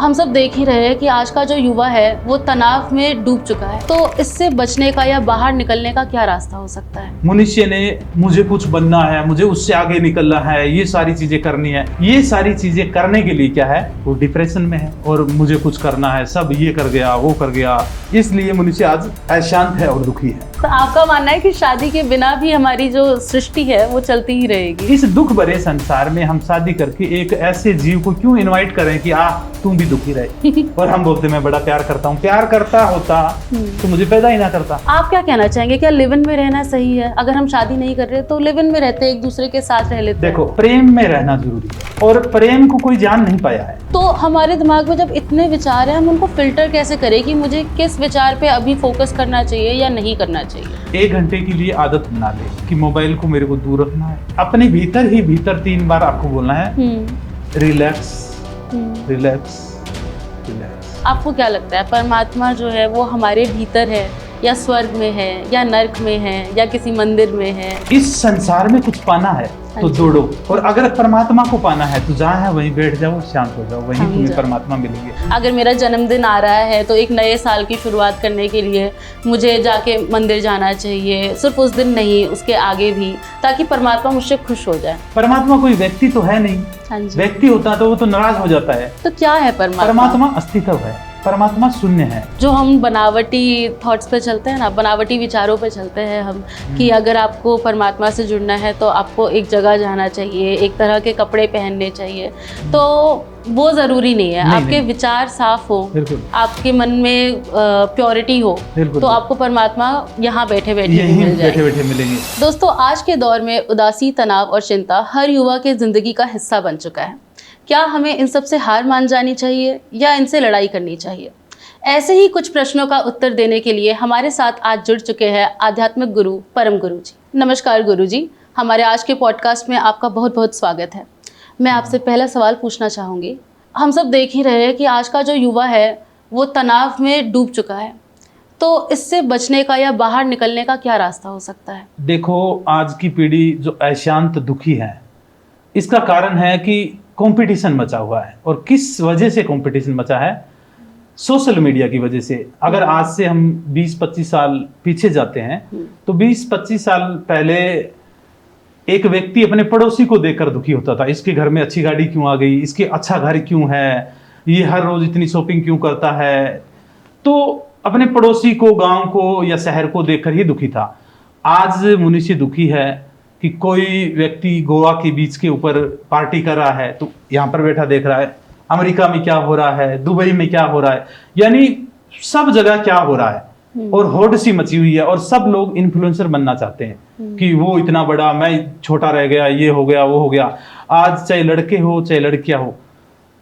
हम सब देख ही रहे हैं कि आज का जो युवा है वो तनाव में डूब चुका है। तो इससे बचने का या बाहर निकलने का क्या रास्ता हो सकता है? मनुष्य ने मुझे कुछ बनना है, मुझे उससे आगे निकलना है, ये सारी चीजें करनी है। ये सारी चीजें करने के लिए क्या है, वो डिप्रेशन में है और मुझे कुछ करना है, सब ये कर गया वो कर गया, इसलिए मनुष्य आज अशांत है और दुखी है। तो आपका मानना है कि शादी के बिना भी हमारी जो सृष्टि है वो चलती ही रहेगी? इस दुख भरे संसार में हम शादी करके एक ऐसे जीव को क्यों इनवाइट करें कि तुम भी दुखी रहे और हम बोलते मैं बड़ा प्यार करता हूँ। प्यार करता होता तो मुझे पैदा ही ना करता। आप क्या कहना चाहेंगे, क्या लिव इन में रहना सही है? अगर हम शादी नहीं कर रहे तो लिव इन में रहते, एक दूसरे के साथ रह लेते। देखो, प्रेम में रहना जरूरी है और प्रेम को कोई जान नहीं पाया है। तो हमारे दिमाग में जब इतने विचार हैं, हम उनको फिल्टर कैसे करें कि मुझे किस विचार पे अभी फोकस करना चाहिए या नहीं करना चाहिए? 1 घंटे के लिए आदत बना ले कि मोबाइल को मेरे को दूर रखना है। अपने भीतर ही भीतर 3 बार आपको बोलना है रिलैक्स रिलैक्स रिलैक्स। आपको क्या लगता है, परमात्मा जो है वो हमारे भीतर है या स्वर्ग में है या नर्क में है या किसी मंदिर में है? इस संसार में कुछ पाना है तो दौड़ो, और अगर परमात्मा को पाना है तो जहाँ है वहीं बैठ जाओ, शांत हो जाओ, वहीं तुम्हें परमात्मा मिलेंगे। अगर मेरा जन्मदिन आ रहा है तो एक नए साल की शुरुआत करने के लिए मुझे जाके मंदिर जाना चाहिए, सिर्फ उस दिन नहीं उसके आगे भी, ताकि परमात्मा मुझसे खुश हो जाए। परमात्मा कोई व्यक्ति तो है नहीं, व्यक्ति होता तो वो तो नाराज हो जाता है। तो क्या है परमात्मा? परमात्मा अस्तित्व है, परमात्मा शून्य है। जो हम बनावटी थॉट्स पे चलते हैं ना, बनावटी विचारों पे चलते हैं हम, कि अगर आपको परमात्मा से जुड़ना है तो आपको एक जगह जाना चाहिए, एक तरह के कपड़े पहनने चाहिए, तो वो ज़रूरी नहीं है। आपके विचार साफ हो, आपके मन में प्योरिटी हो, तो आपको परमात्मा यहाँ बैठे बैठे मिल मिलेंगे। दोस्तों, आज के दौर में उदासी, तनाव और चिंता हर युवा के ज़िंदगी का हिस्सा बन चुका है। क्या हमें इन सब से हार मान जानी चाहिए या इनसे लड़ाई करनी चाहिए? ऐसे ही कुछ प्रश्नों का उत्तर देने के लिए हमारे साथ आज जुड़ चुके हैं आध्यात्मिक गुरु परम गुरु जी। नमस्कार गुरु जी, हमारे आज के पॉडकास्ट में आपका बहुत बहुत स्वागत है। मैं आपसे पहला सवाल पूछना चाहूँगी। हम सब देख ही रहे हैं कि आज का जो युवा है वो तनाव में डूब चुका है, तो इससे बचने का या बाहर निकलने का क्या रास्ता हो सकता है? देखो, आज की पीढ़ी जो अशांत दुखी है, इसका कारण है कि कंपटीशन मचा हुआ है। और किस वजह से कंपटीशन मचा है? सोशल मीडिया की वजह से। अगर आज से हम 20-25 साल पीछे जाते हैं तो 20-25 साल पहले एक व्यक्ति अपने पड़ोसी को देखकर दुखी होता था। इसके घर में अच्छी गाड़ी क्यों आ गई, इसके अच्छा घर क्यों है, ये हर रोज इतनी शॉपिंग क्यों करता है। तो अपने पड़ोसी को, गांव को या शहर को देखकर ही दुखी था। आज मनुष्य दुखी है कि कोई व्यक्ति गोवा के बीच के ऊपर पार्टी कर रहा है तो यहाँ पर बैठा देख रहा है, अमेरिका में क्या हो रहा है, दुबई में क्या हो रहा है, यानी सब जगह क्या हो रहा है। और होड़ सी मची हुई है और सब लोग इन्फ्लुएंसर बनना चाहते हैं कि वो इतना बड़ा, मैं छोटा रह गया, ये हो गया वो हो गया। आज चाहे लड़के हो चाहे लड़कियां हो,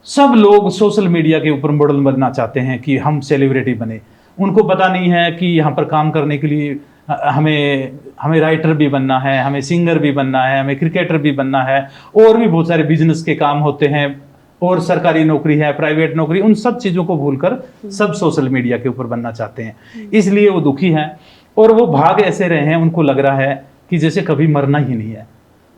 सब लोग सोशल मीडिया के ऊपर मॉडल बनना चाहते हैं कि हम सेलिब्रिटी बने। उनको पता नहीं है कि यहाँ पर काम करने के लिए हमें राइटर भी बनना है, हमें सिंगर भी बनना है, हमें क्रिकेटर भी बनना है, और भी बहुत सारे बिजनेस के काम होते हैं, और सरकारी नौकरी है, प्राइवेट नौकरी, उन सब चीज़ों को भूलकर सब सोशल मीडिया के ऊपर बनना चाहते हैं। इसलिए वो दुखी हैं और वो भाग ऐसे रहे हैं, उनको लग रहा है कि जैसे कभी मरना ही नहीं है,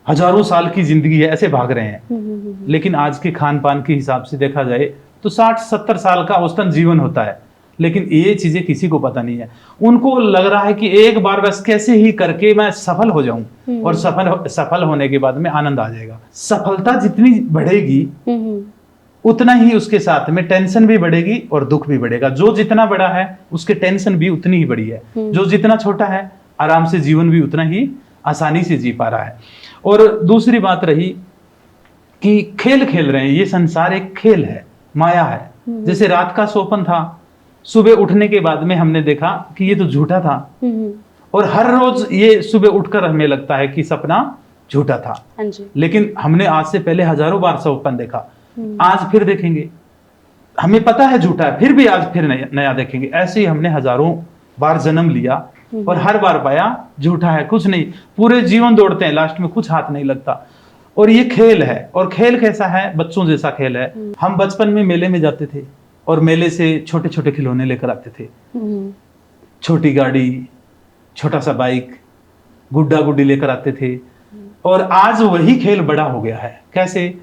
हजारों साल की जिंदगी है, ऐसे भाग रहे हैं। लेकिन आज के खान पान के हिसाब से देखा जाए तो 60-70 साल का औसतन जीवन होता है, लेकिन ये चीजें किसी को पता नहीं है। उनको लग रहा है कि एक बार बस कैसे ही करके मैं सफल हो जाऊं और सफल होने के बाद में आनंद आ जाएगा। सफलता जितनी बढ़ेगी उतना ही उसके साथ में टेंशन भी बढ़ेगी और दुख भी बढ़ेगा। जो जितना बड़ा है उसके टेंशन भी उतनी ही बड़ी है, जो जितना छोटा है आराम से जीवन भी उतना ही आसानी से जी पा रहा है। और दूसरी बात रही कि खेल खेल रहे हैं, ये संसार एक खेल है, माया है। जैसे रात का सोपन था, सुबह उठने के बाद में हमने देखा कि ये तो झूठा था, और हर रोज ये सुबह उठकर हमें लगता है कि सपना झूठा था। लेकिन हमने आज से पहले हजारों बार सपन देखा, आज फिर देखेंगे, हमें पता है झूठा है, फिर भी आज फिर नया देखेंगे। ऐसे ही हमने हजारों बार जन्म लिया और हर बार पाया झूठा है, कुछ नहीं। पूरे जीवन दौड़ते हैं, लास्ट में कुछ हाथ नहीं लगता। और ये खेल है। और खेल कैसा है? बच्चों जैसा खेल है। हम बचपन में मेले में जाते थे और मेले से छोटे छोटे खिलौने लेकर आते थे, छोटी गाड़ी, छोटा सा बाइक, गुड्डा गुड्डी लेकर आते थे। और आज वही खेल बड़ा हो गया है। कैसे?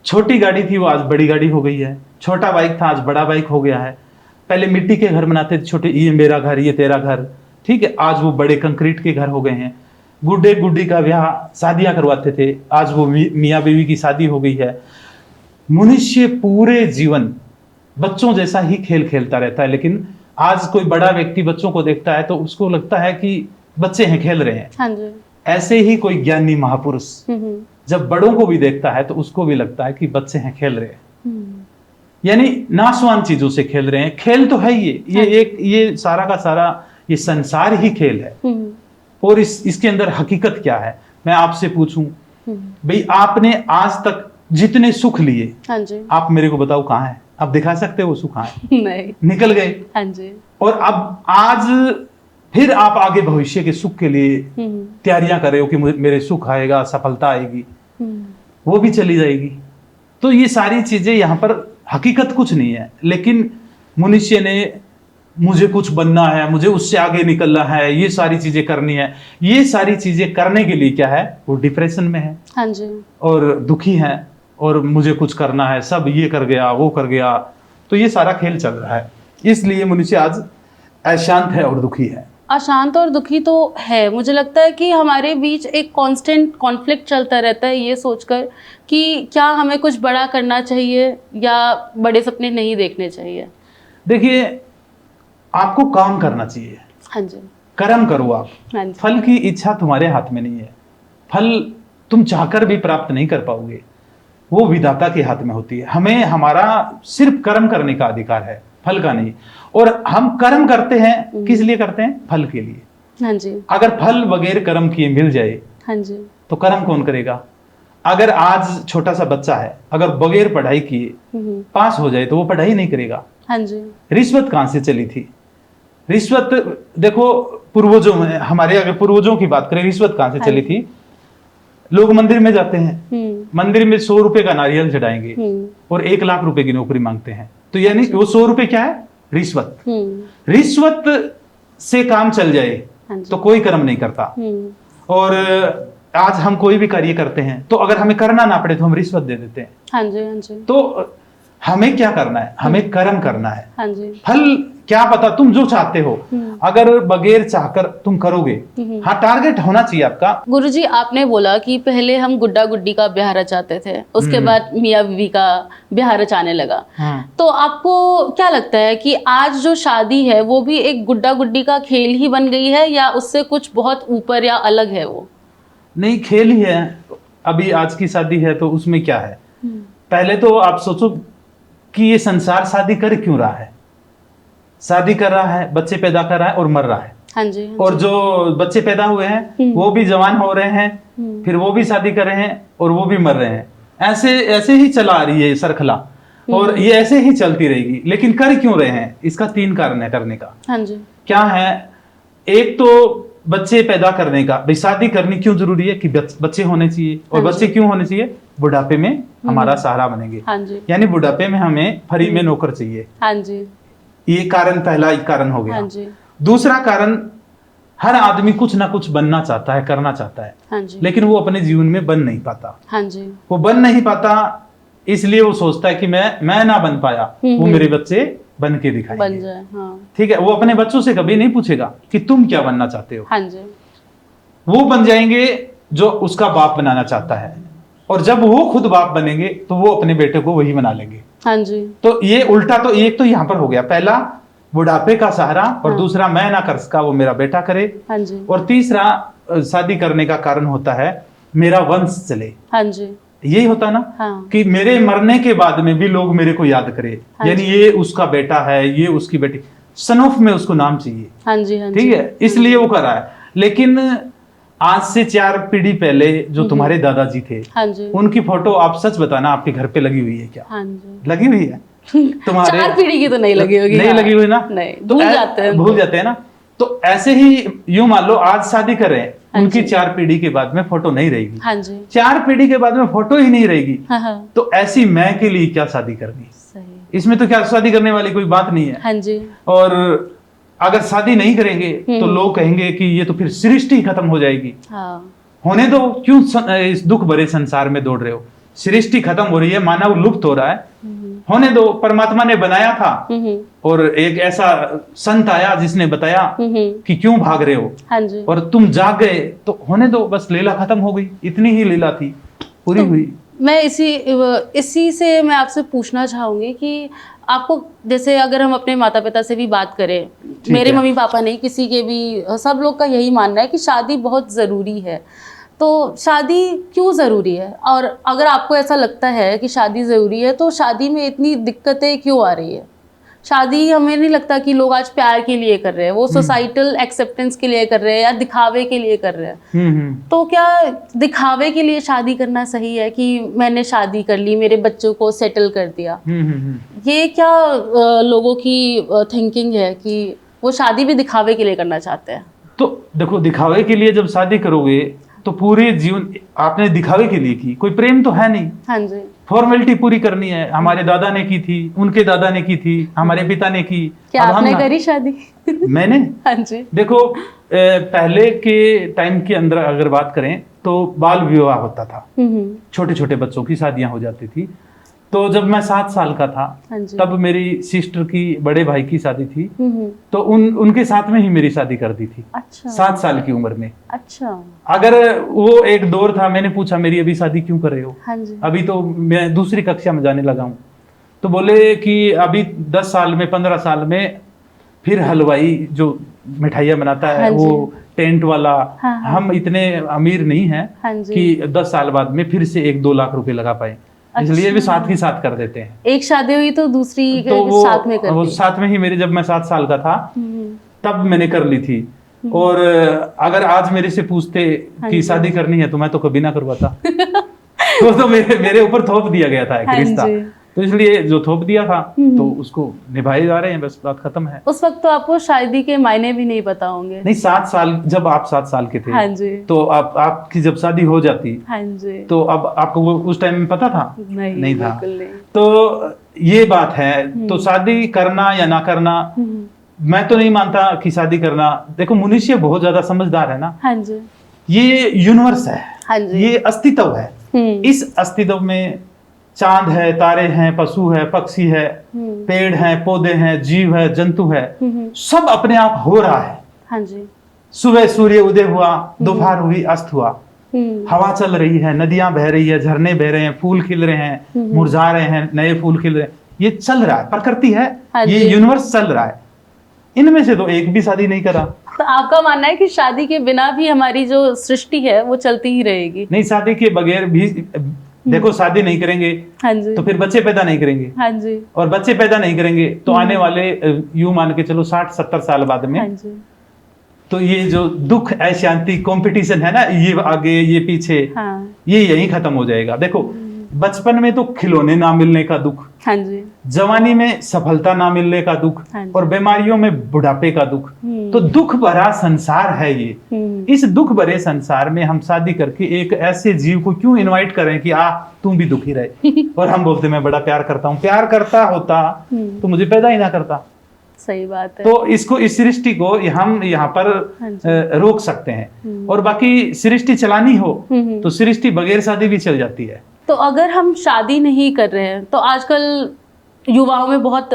छोटी गाड़ी थी वो आज बड़ी गाड़ी हो गई है, छोटा बाइक था आज बड़ा बाइक हो गया है। पहले मिट्टी के घर बनाते थे छोटे, ये मेरा घर ये तेरा घर, ठीक है, आज वो बड़े कंक्रीट के घर हो गए हैं। गुड्डे गुड्डी का ब्याह शादियां करवाते थे, आज वो मियाँ बीवी की शादी हो गई है। मनुष्य पूरे जीवन बच्चों जैसा ही खेल खेलता रहता है, लेकिन आज कोई बड़ा व्यक्ति बच्चों को देखता है तो उसको लगता है कि बच्चे हैं, खेल रहे हैं। हाँ जी। ऐसे ही कोई ज्ञानी महापुरुष जब बड़ों को भी देखता है तो उसको भी लगता है कि बच्चे हैं, खेल रहे हैं, यानी नाशवान चीजों से खेल रहे हैं। खेल तो है ये सारा का सारा ये संसार ही खेल है। और इसके अंदर हकीकत क्या है, मैं आपसे पूछूं भाई, आपने आज तक जितने सुख लिए, हाँ जी, आप मेरे को बताओ कहाँ है? आप दिखा सकते हो वो सुख कहाँ है? नहीं, निकल गए। हाँ जी। और अब आज फिर आप आगे भविष्य के सुख के लिए तैयारियां कर रहे हो कि मेरे सुख आएगा, सफलता आएगी, वो भी चली जाएगी। तो ये सारी चीजें यहाँ पर हकीकत कुछ नहीं है, लेकिन मनुष्य ने मुझे कुछ बनना है, मुझे उससे आगे निकलना है, ये सारी चीजें करनी है। ये सारी चीजें करने के लिए क्या है, वो डिप्रेशन में है, हाँ जी, और दुखी है, और मुझे कुछ करना है, सब ये कर गया वो कर गया। तो ये सारा खेल चल रहा है, इसलिए मनुष्य आज अशांत है और दुखी है। अशांत और दुखी तो है। मुझे लगता है कि हमारे बीच एक कांस्टेंट कॉन्फ्लिक्ट चलता रहता है, ये सोचकर कि क्या हमें कुछ बड़ा करना चाहिए या बड़े सपने नहीं देखने चाहिए। देखिए, आपको काम करना चाहिए, हाँ जी, कर्म करो आप। हाँ जी, फल की इच्छा तुम्हारे हाथ में नहीं है, फल तुम चाहकर भी प्राप्त नहीं कर पाओगे, वो विधाता के हाथ में होती है। हमें हमारा सिर्फ कर्म करने का अधिकार है, फल का नहीं। और हम कर्म करते हैं किस लिए करते हैं? फल के लिए। हाँ जी, अगर फल बगैर कर्म किए मिल जाए हाँ जी, तो कर्म कौन करेगा? अगर आज छोटा सा बच्चा है, अगर बगैर पढ़ाई किए पास हो जाए तो वो पढ़ाई नहीं करेगा। हाँ जी, रिश्वत कहां से चली थी? रिश्वत देखो, पूर्वजों में, हमारे अगर पूर्वजों की बात करें, रिश्वत कहां से चली थी? लोग मंदिर में जाते हैं, मंदिर में 100 रुपए का नारियल चढ़ाएंगे और 1 लाख रुपए की नौकरी मांगते हैं, तो यानी वो 100 रुपए क्या है? रिश्वत। रिश्वत से काम चल जाए तो कोई कर्म नहीं करता। और आज हम कोई भी कार्य करते हैं तो अगर हमें करना ना पड़े तो हम रिश्वत दे देते हैं। हाँ जी, हाँ जी। तो हमें क्या करना है? हमें कर्म करना है। हाँ जी। फल क्या पता तुम जो चाहते हो, अगर बगैर चाहकर तुम करोगे, हाँ, टारगेट होना चाहिए आपका। गुरुजी, आपने बोला कि पहले हम गुड्डा गुड्डी का ब्याह रचाते थे, उसके बाद मियाँ बीवी का ब्याह रचाने लगा। तो आपको क्या लगता है कि आज जो शादी है वो भी एक गुड्डा गुड्डी का खेल ही बन गई है या उससे कुछ बहुत ऊपर या अलग है? वो नहीं, खेल ही है। अभी आज की शादी है तो उसमें क्या है? पहले तो आप सोचो कि ये संसार शादी कर क्यों रहा है? शादी कर रहा है, बच्चे पैदा कर रहा है और मर रहा है। हाँ जी, हाँ जी। और जो बच्चे पैदा हुए हैं वो भी जवान हो रहे हैं, फिर वो भी शादी कर रहे हैं और वो भी मर रहे हैं। ऐसे ही चला आ रही है श्रृंखला, और ये ऐसे ही चलती रहेगी। लेकिन कर क्यों रहे हैं? इसका 3 कारण है करने का। हाँ जी। क्या है? एक तो बच्चे पैदा करने का, भाई शादी करनी क्यों जरूरी है? कि बच्चे होने चाहिए। और बच्चे क्यों होने चाहिए? बुढ़ापे में हमारा सहारा बनेंगे। हाँ जी। यानी बुढ़ापे में हमें फ्री में नौकर चाहिए। हाँ जी। ये कारण, पहला एक कारण हो गया। हाँ जी। दूसरा कारण, हर आदमी कुछ ना कुछ बनना चाहता है, करना चाहता है। हाँ जी। लेकिन वो अपने जीवन में बन नहीं पाता। हाँ जी। वो बन नहीं पाता, इसलिए वो सोचता है कि मैं ना बन पाया, वो मेरे बच्चे बन के दिखाएंगे, बन जाए। हाँ। ठीक है। वो अपने बच्चों से कभी नहीं पूछेगा कि तुम क्या बनना चाहते हो। हाँ जी। वो बन जाएंगे जो उसका बाप बनाना चाहता है, और जब वो खुद बाप बनेंगे तो वो अपने बेटे को वही बना लेंगे। हाँ जी। तो ये उल्टा, तो एक तो यहाँ पर हो गया, पहला बुढ़ापे का सहारा, और दूसरा मैं ना कर सका वो मेरा बेटा करे। हाँ जी। और तीसरा शादी करने का कारण होता है मेरा वंश चले। हाँ जी। यही होता ना, हाँ। कि मेरे मरने के बाद में भी लोग मेरे को याद करें, हाँ यानी ये उसका बेटा है, ये उसकी बेटी, सनोफ में उसको नाम चाहिए। हाँ जी। हाँ जी। ठीक है, इसलिए वो कर रहा है। लेकिन आज से 4 पीढ़ी पहले जो तुम्हारे दादाजी थे, हाँ जी, उनकी फोटो आप सच बताना आपके घर पे लगी हुई है क्या? हाँ जी। लगी हुई है? तुम्हारे 4 पीढ़ी की तो नहीं लगी होगी। नहीं हाँ। लगी हुई ना? नहीं, तो भूल जाते हैं ना। तो ऐसे ही यूं मान लो आज शादी कर रहे हैं, उनकी 4 पीढ़ी के बाद में फोटो नहीं रहेगी। हाँ जी। 4 पीढ़ी के बाद में फोटो ही नहीं रहेगी। हाँ हाँ। तो ऐसी मैं के लिए क्या शादी करनी? सही। इसमें तो क्या शादी करने वाली कोई बात नहीं है। हाँ जी। और अगर शादी नहीं करेंगे तो लोग कहेंगे कि ये तो फिर सृष्टि खत्म हो जाएगी। हाँ। होने दो, क्यों इस दुख भरे संसार में दौड़ रहे हो? सृष्टि खत्म हो रही है, मानव लुप्त हो रहा है, होने दो, परमात्मा ने बनाया था और एक ऐसा संत आया जिसने बताया कि क्यों भाग रहे हो, हाँ जी। और तुम जाग गए तो होने दो, बस लीला खत्म हो गई, इतनी ही लीला थी, पूरी तो हुई। मैं इसी से मैं आपसे पूछना चाहूंगी कि आपको, जैसे अगर हम अपने माता पिता से भी बात करें, मेरे है। मम्मी पापा नहीं, किसी के भी, सब लोग का यही मानना है कि शादी बहुत ज़रूरी है। तो शादी क्यों ज़रूरी है? और अगर आपको ऐसा लगता है कि शादी ज़रूरी है तो शादी में इतनी दिक्कतें क्यों आ रही है? शादी हमें नहीं लगता कि लोग आज प्यार के लिए कर रहे हैं, वो सोसाइटल एक्सेप्टेंस के लिए कर रहे हैं या दिखावे के लिए कर रहे हैं। तो क्या दिखावे के लिए शादी करना सही है कि मैंने शादी कर ली, मेरे बच्चों को सेटल कर दिया? ये क्या लोगों की थिंकिंग है कि वो शादी भी दिखावे के लिए करना चाहते हैं? तो देखो, दिखावे के लिए जब शादी करोगे तो पूरे जीवन आपने दिखावे के लिए की, कोई प्रेम तो है नहीं। हाँ जी। फॉर्मेलिटी पूरी करनी है, हमारे दादा ने की थी, उनके दादा ने की थी, हमारे पिता ने की। क्या अब आपने हम करी शादी? मैंने, हाँ जी। देखो पहले के टाइम के अंदर अगर बात करें तो बाल विवाह होता था, छोटे छोटे बच्चों की शादियां हो जाती थी। तो जब मैं 7 साल का था, हाँ जी। तब मेरी सिस्टर की, बड़े भाई की शादी थी, तो उनके साथ में ही मेरी शादी कर दी थी। अच्छा। 7 साल की उम्र में। अच्छा। अगर वो एक दौर था, मैंने पूछा मेरी अभी शादी क्यों कर रहे हो? हाँ जी। अभी तो मैं दूसरी कक्षा में जाने लगा हूँ। तो बोले कि अभी 10 साल में, 15 साल में फिर हलवाई जो मिठाइयाँ बनाता है, हाँ जी। वो टेंट वाला, हाँ, हाँ। हम इतने अमीर नहीं हैं हाँ जी। कि 10 साल बाद में फिर से 1-2 लाख रुपए लगा पाए, इसलिए भी साथ ही साथ कर देते हैं। एक शादी हुई तो दूसरी तो वो साथ में कर वो दी। साथ में ही मेरे, जब मैं 7 साल का था तब मैंने कर ली थी। और अगर आज मेरे से पूछते कि शादी करनी है तो मैं तो कभी ना करवाता। तो मेरे ऊपर थोप दिया गया था एक हाँ रिश्ता, जी। तो इसलिए जो थोप दिया था तो उसको निभाए जा रहे हैं, बस बात खत्म है। उस वक्त तो आपको शादी के मायने भी नहीं पता होंगे। नहीं, 7 साल, जब आप 7 साल के थे, हाँ जी। तो आपकी जब शादी हो जाती, हाँ जी, तो अब आपको वो उस टाइम में पता था? नहीं था। बिल्कुल नहीं। तो ये बात है। तो शादी करना या ना करना, मैं तो नहीं मानता कि शादी करना, देखो मनुष्य बहुत ज्यादा समझदार है ना। हाँ जी। ये यूनिवर्स है, हाँ जी। ये अस्तित्व है। इस अस्तित्व में चांद है, तारे हैं, पशु है, पक्षी है, पेड़ हैं, पौधे हैं, जीव है, जंतु है, सब अपने आप हो रहा है। हाँ जी। सुबह सूर्य उदय हुआ, दोपहर हुई, अस्त हुआ, हवा चल रही है, नदियां बह रही है, झरने बह रहे हैं, फूल खिल रहे हैं, मुरझा रहे हैं, नए फूल खिल रहे हैं, ये चल रहा है, प्रकृति है। हाँ ये जी। यूनिवर्स चल रहा है। इनमें से तो एक भी शादी नहीं करा। तो आपका मानना है कि शादी के बिना भी हमारी जो सृष्टि है वो चलती ही रहेगी? नहीं, शादी के बगैर भी, देखो शादी नहीं करेंगे हाँ जी। तो फिर बच्चे पैदा नहीं करेंगे, हाँ जी। और बच्चे पैदा नहीं करेंगे तो आने वाले, यूं मान के चलो 60-70 साल बाद में, हाँ जी। तो ये जो दुख, अशांति, कंपटीशन है ना, ये आगे ये पीछे, हाँ। ये यहीं खत्म हो जाएगा। देखो बचपन में तो खिलौने ना मिलने का दुख, हाँ जी। जवानी में सफलता ना मिलने का दुख, हाँ जी। और बीमारियों में बुढ़ापे का दुख। तो दुख भरा संसार है ये। इस दुख भरे संसार में हम शादी करके एक ऐसे जीव को क्यों इनवाइट करें कि आ तुम भी दुखी रहे, और हम बोलते मैं बड़ा प्यार करता हूँ। प्यार करता होता तो मुझे पैदा ही ना करता। सही बात है। तो इसको, इस सृष्टि को हम यहाँ पर रोक सकते हैं। और बाकी सृष्टि चलानी हो तो सृष्टि बगैर शादी भी चल जाती है। तो अगर हम शादी नहीं कर रहे हैं, तो आजकल युवाओं में बहुत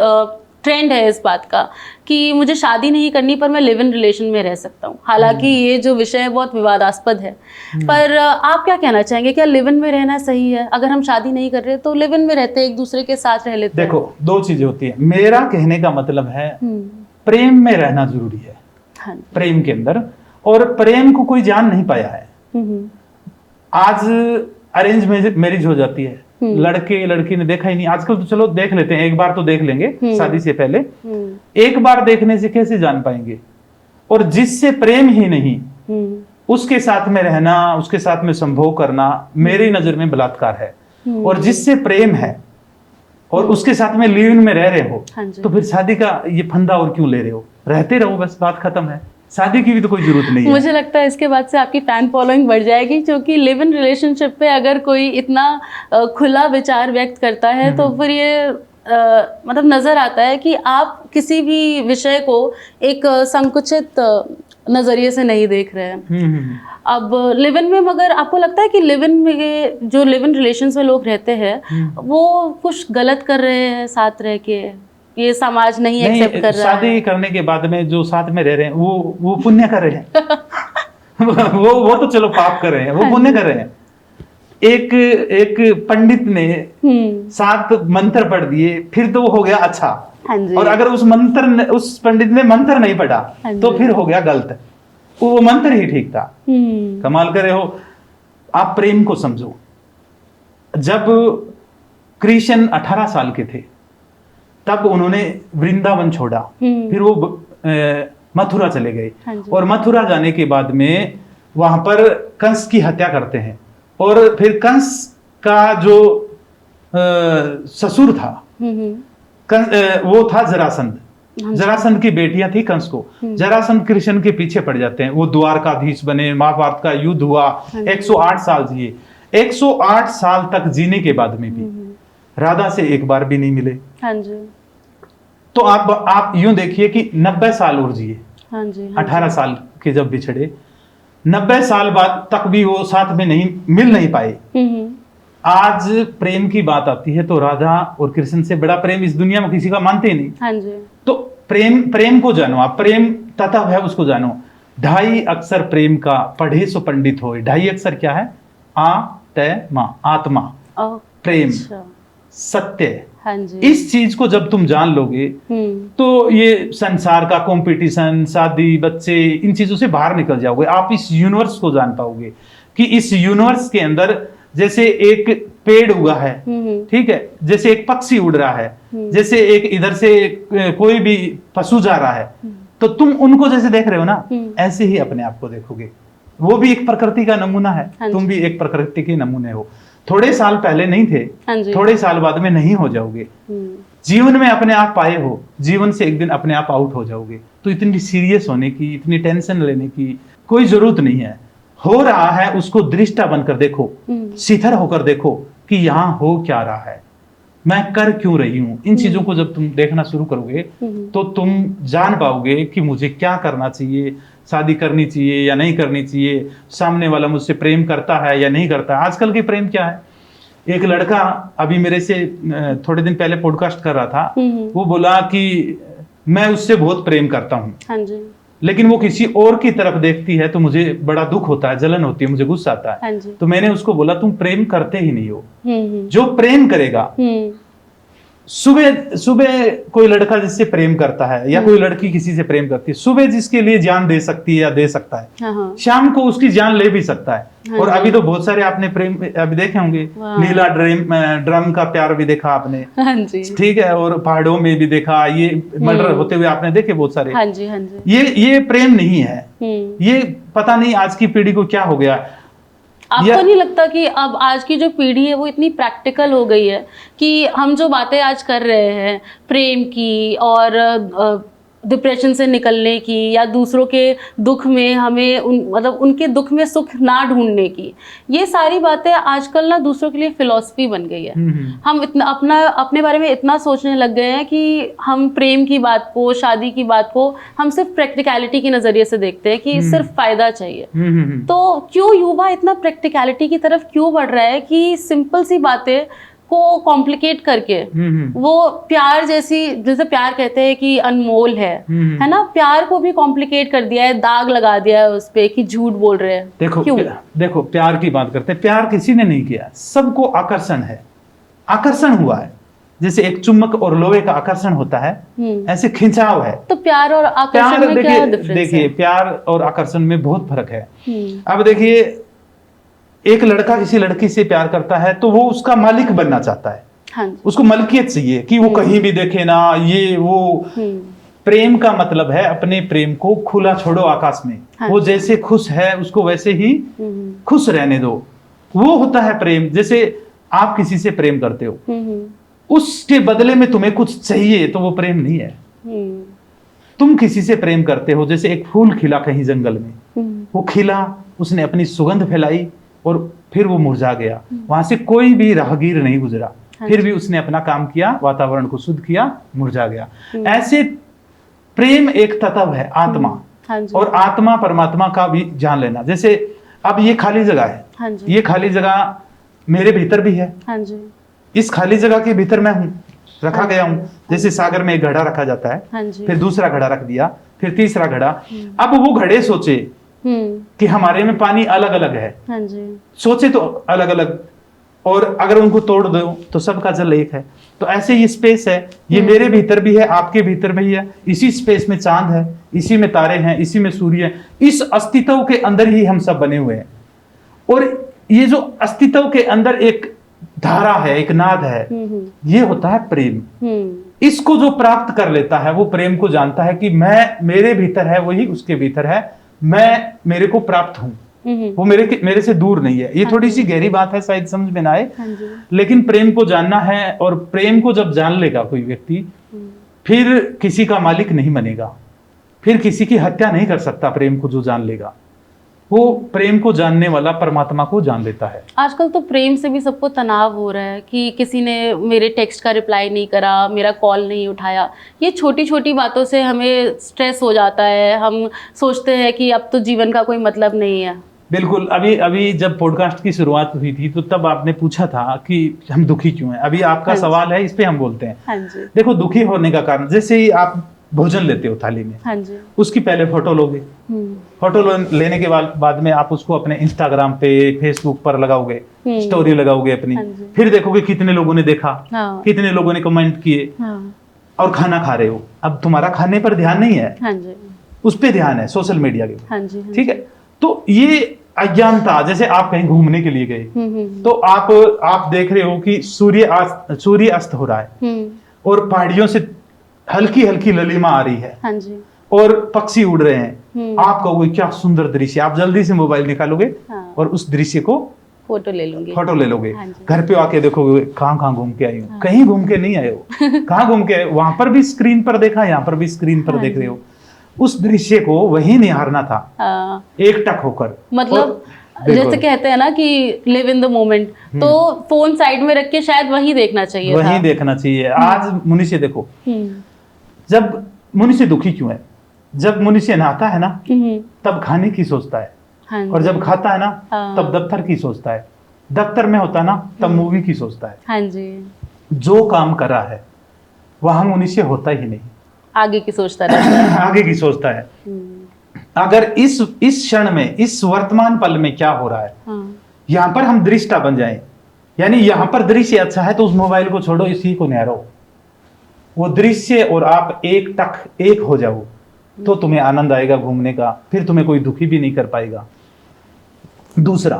ट्रेंड है इस बात का कि मुझे शादी नहीं करनी पर मैं लिव इन रिलेशन में रह सकता हूँ। हालांकि ये जो विषय है बहुत विवादास्पद है, पर आप क्या कहना चाहेंगे? क्या लिव इन में रहना सही है? अगर हम शादी नहीं कर रहे तो लिव इन में रहते, एक दूसरे के साथ रह लेते हैं। देखो, 2 चीजें होती है। मेरा कहने का मतलब है प्रेम में रहना जरूरी है। हाँ। प्रेम के अंदर, और प्रेम को कोई जान नहीं पाया है। आज अरेंज मैरिज हो जाती है, लड़के लड़की ने देखा ही नहीं। आजकल तो चलो देख लेते हैं, एक बार तो देख लेंगे शादी से पहले। एक बार देखने से कैसे जान पाएंगे? और जिससे प्रेम ही नहीं, उसके साथ में रहना, उसके साथ में संभोग करना मेरी नजर में बलात्कार है। और जिससे प्रेम है और उसके साथ में लिव इन में रह रहे हो, तो फिर शादी का ये फंदा और क्यों ले रहे हो? रहते रहो, बस बात खत्म है। शादी की भी तो कोई जरूरत नहीं है। मुझे लगता है इसके बाद से आपकी फैन फॉलोइंग बढ़ जाएगी, क्योंकि लिव इन रिलेशनशिप पे अगर कोई इतना खुला विचार व्यक्त करता है तो फिर ये मतलब नजर आता है कि आप किसी भी विषय को एक संकुचित नजरिए से नहीं देख रहे हैं। अब लिव इन में मगर आपको लगता है कि लिव इन में जो लिव इन रिलेशंस में लोग रहते हैं वो कुछ गलत कर रहे हैं साथ रह के, ये समाज नहीं एक्सेप्ट कर रहा है? शादी करने के बाद में जो साथ में रह रहे हैं वो पुण्य कर रहे हैं। वो तो चलो पाप कर रहे हैं, वो पुण्य कर रहे हैं। एक पंडित ने 7 मंत्र पढ़ दिए, फिर तो वो हो गया अच्छा। हाँ जी। और अगर उस पंडित ने मंत्र नहीं पढ़ा तो फिर हो गया गलत। वो मंत्र ही ठीक था। कमाल करे हो। आप प्रेम को समझो। जब कृष्ण 18 साल के थे तब उन्होंने वृंदावन छोड़ा, फिर वो मथुरा चले गए। हाँ जी। और मथुरा जाने के बाद में वहां पर कंस की हत्या करते हैं। और फिर कंस का जो ससुर था, वो था जरासंध। जरासंध की बेटियां थी कंस को। जरासंध कृष्ण के पीछे पड़ जाते हैं। वो द्वारकाधीश बने, महाभारत का युद्ध हुआ, 108 साल जिए। 108 साल तक जीने के बाद में भी राधा से एक बार भी नहीं मिले। हाँ जी। तो आप यूं देखिए कि 90 साल और जिए। हाँ जी। 18 साल के जब बिछड़े, 90 साल बाद तक भी वो साथ में मिल नहीं पाए। आज प्रेम की बात आती है तो राधा और कृष्ण से बड़ा प्रेम इस दुनिया में किसी का मानते ही नहीं। हाँ जी। तो प्रेम को जानो आप, प्रेम तत्व है उसको जानो। 2.5 अक्षर प्रेम का पढ़े सो पंडित होए। 2.5 अक्षर क्या है? आत्मा, प्रेम, सत्य। हाँ जी। इस चीज को जब तुम जान लोगे तो ये संसार का कंपटीशन, शादी, बच्चे, इन चीजों से बाहर निकल जाओगे। आप इस यूनिवर्स को जान पाओगे कि इस यूनिवर्स के अंदर जैसे एक पेड़ उगा है, ठीक है, जैसे एक पक्षी उड़ रहा है, जैसे एक इधर से कोई भी पशु जा रहा है, तो तुम उनको जैसे देख रहे हो ना, ऐसे ही अपने आप को देखोगे। वो भी एक प्रकृति का नमूना है, तुम भी एक प्रकृति के नमूने हो। थोड़े साल पहले नहीं थे, थोड़े साल बाद में नहीं हो जाओगे। जीवन में अपने आप पाए हो, जीवन से एक दिन अपने आप आउट हो जाओगे। तो इतनी सीरियस होने की, इतनी टेंशन लेने की कोई जरूरत नहीं है। हो रहा है उसको दृष्टा बनकर देखो, शिथिर होकर देखो कि यहाँ हो क्या रहा है, मैं कर क्यों रही हूं। इन चीजों को जब तुम देखना शुरू करोगे तो तुम जान पाओगे कि मुझे क्या करना चाहिए, शादी करनी चाहिए या नहीं करनी चाहिए, सामने वाला मुझसे प्रेम करता है या नहीं करता। आजकल की प्रेम क्या है? एक लड़का अभी मेरे से थोड़े दिन पहले पॉडकास्ट कर रहा था, वो बोला कि मैं उससे बहुत प्रेम करता हूँ। हाँ जी। लेकिन वो किसी और की तरफ देखती है तो मुझे बड़ा दुख होता है, जलन होती है, मुझे गुस्सा आता है। हाँ जी। तो मैंने उसको बोला तुम प्रेम करते ही नहीं हो। जो प्रेम करेगा, सुबह कोई लड़का जिससे प्रेम करता है या कोई लड़की किसी से प्रेम करती है, सुबह जिसके लिए जान दे सकती है या दे सकता है, शाम को उसकी जान ले भी सकता है। और अभी तो बहुत सारे आपने प्रेम अभी देखे होंगे, नीला ड्रम का प्यार भी देखा आपने, ठीक है, और पहाड़ों में भी देखा, ये मर्डर होते हुए आपने देखे बहुत सारे। हाँ जी, हाँ जी। ये प्रेम नहीं है। ये पता नहीं आज की पीढ़ी को क्या हो गया। आपको नहीं लगता कि अब आज की जो पीढ़ी है वो इतनी प्रैक्टिकल हो गई है कि हम जो बातें आज कर रहे हैं प्रेम की और डिप्रेशन से निकलने की या दूसरों के दुख में हमें मतलब उनके दुख में सुख ना ढूंढने की, ये सारी बातें आजकल ना दूसरों के लिए फिलॉसफी बन गई है। हम इतना अपने बारे में इतना सोचने लग गए हैं कि हम प्रेम की बात को, शादी की बात को हम सिर्फ प्रैक्टिकलिटी के नजरिए से देखते हैं कि सिर्फ फायदा चाहिए। तो क्यों युवा इतना प्रैक्टिकलिटी की तरफ क्यों बढ़ रहा है कि सिंपल सी बातें को कॉम्प्लिकेट करके वो प्यार जैसे प्यार कहते हैं कि अनमोल है ना, प्यार को भी कॉम्प्लिकेट कर दिया है, दाग लगा दिया है उस पे कि झूठ बोल रहे हैं। देखो प्यार की बात करते हैं, प्यार किसी ने नहीं किया, सबको आकर्षण है, आकर्षण हुआ है। जैसे एक चुम्बक और लोहे का आकर्षण होता है, ऐसे खिंचाव है। तो प्यार और आकर्षण में क्या डिफरेंस है? देखिए प्यार और आकर्षण में बहुत फर्क है। अब देखिए एक लड़का किसी लड़की से प्यार करता है तो वो उसका मालिक बनना चाहता है। हाँ। उसको मलकियत चाहिए कि वो कहीं भी देखे ना, ये वो। प्रेम का मतलब है अपने प्रेम को खुला छोड़ो आकाश में। हाँ। वो जैसे खुश है उसको वैसे ही खुश रहने दो, वो होता है प्रेम। जैसे आप किसी से प्रेम करते हो, उसके बदले में तुम्हें कुछ चाहिए तो वो प्रेम नहीं है। तुम किसी से प्रेम करते हो, जैसे एक फूल खिला कहीं जंगल में, वो खिला, उसने अपनी सुगंध फैलाई और फिर वो मुरझा गया, वहां से कोई भी राहगीर नहीं गुजरा, फिर भी उसने अपना काम किया, वातावरण को शुद्ध किया, मुरझा गया। ऐसे प्रेम एक तत्व है, आत्मा। हाँ जी। और आत्मा परमात्मा का भी जान लेना। जैसे अब ये खाली जगह है, हाँ जी। ये खाली जगह मेरे भीतर भी है, हाँ जी। इस खाली जगह के भीतर मैं हूँ, रखा हाँ गया जी। हूँ। जैसे सागर में एक घड़ा रखा जाता है, हाँ जी। फिर दूसरा घड़ा रख दिया, फिर तीसरा घड़ा। अब वो घड़े सोचे कि हमारे में पानी अलग अलग है, हाँ जी। सोचे तो अलग अलग, और अगर उनको तोड़ दो तो सबका जल एक है। तो ऐसे ये स्पेस है, ये मेरे भीतर भी है, आपके भीतर भी है। इसी स्पेस में चांद है, इसी में तारे हैं, इसी में सूर्य है। इस अस्तित्व के अंदर ही हम सब बने हुए हैं। और ये जो अस्तित्व के अंदर एक धारा है, एक नाद है, ये होता है प्रेम। इसको जो प्राप्त कर लेता है वो प्रेम को जानता है कि मैं, मेरे भीतर है वही उसके भीतर है, मैं मेरे को प्राप्त हूं, वो मेरे से दूर नहीं है। ये थोड़ी सी गहरी बात है, शायद समझ में ना आए, लेकिन प्रेम को जानना है। और प्रेम को जब जान लेगा कोई व्यक्ति, फिर किसी का मालिक नहीं बनेगा, फिर किसी की हत्या नहीं कर सकता। प्रेम को जो जान लेगा, वो प्रेम को जानने वाला परमात्मा को जान लेता है। आजकल तो प्रेम से भी सबको तनाव हो रहा है कि किसी ने मेरे टेक्स्ट का रिप्लाई नहीं करा, मेरा कॉल नहीं उठाया। ये छोटी छोटी बातों से हमें स्ट्रेस हो जाता है, हम सोचते हैं कि अब तो जीवन का कोई मतलब नहीं है। बिल्कुल। अभी जब पॉडकास्ट की शुरुआत हुई थी तो तब आपने पूछा था कि हम दुखी क्यों हैं। अभी आपका सवाल है, इस पे हम बोलते हैं। हाँ जी। देखो, दुखी होने का कारण, जैसे ही आप भोजन लेते हो थाली में, हाँ जी, उसकी पहले फोटो लोगे, फोटो लेने के बाद में आप उसको अपने इंस्टाग्राम पे, फेसबुक पर लगाओगे, स्टोरी लगाओगे अपनी। फिर देखोगे कितने लोगों ने देखा, कितने लोगों ने कमेंट किए, और खाना खा रहे हो। अब तुम्हारा खाने पर ध्यान नहीं है, हाँ जी, उस पे ध्यान है सोशल मीडिया के। हाँ जी, ठीक है। तो ये अज्ञानता, जैसे आप कहीं घूमने के लिए गए, तो आप देख रहे हो कि सूर्य अस्त हो रहा है, और पहाड़ियों से हल्की हल्की ललिमा आ रही है, हाँ जी, और पक्षी उड़ रहे हैं। आप कहोगे क्या सुंदर दृश्य, आप जल्दी से मोबाइल निकालोगे, हाँ, और उस दृश्य को फोटो ले लोगे। हाँ, घर पे आके देखोगे कहाँ घूम के आई हो। हाँ। कहीं घूम के नहीं आए हो, कहाँ घूम के आए हो? वहां पर भी स्क्रीन पर देखा, यहाँ पर भी स्क्रीन पर देख रहे हो। उस दृश्य को वही निहारना था, हाँ, एक टक होकर। मतलब जैसे कहते हैं ना कि लिव इन द मोमेंट, तो फोन साइड में रख के शायद वही देखना चाहिए, वही देखना चाहिए। आज मनुष्य देखो, जब मनुष्य दुखी क्यों है? जब मनुष्य नहाता है ना, तब खाने की सोचता है, हाँ, और जब खाता है ना, तब दफ्तर की सोचता है। दफ्तर में होता है ना, तब मूवी की सोचता है। हाँ जी। जो काम कर रहा है वहां मनुष्य होता ही नहीं, आगे की सोचता रहता है। आगे की सोचता है। अगर इस क्षण में, इस वर्तमान पल में क्या हो रहा है, यहाँ पर हम दृष्टा बन जाएं, यानी यहाँ पर दृश्य अच्छा है तो उस मोबाइल को छोड़ो, इसी को निहारो। वो दृश्य और आप एक हो जाओ, तो तुम्हें आनंद आएगा घूमने का। फिर तुम्हें कोई दुखी भी नहीं कर पाएगा। दूसरा,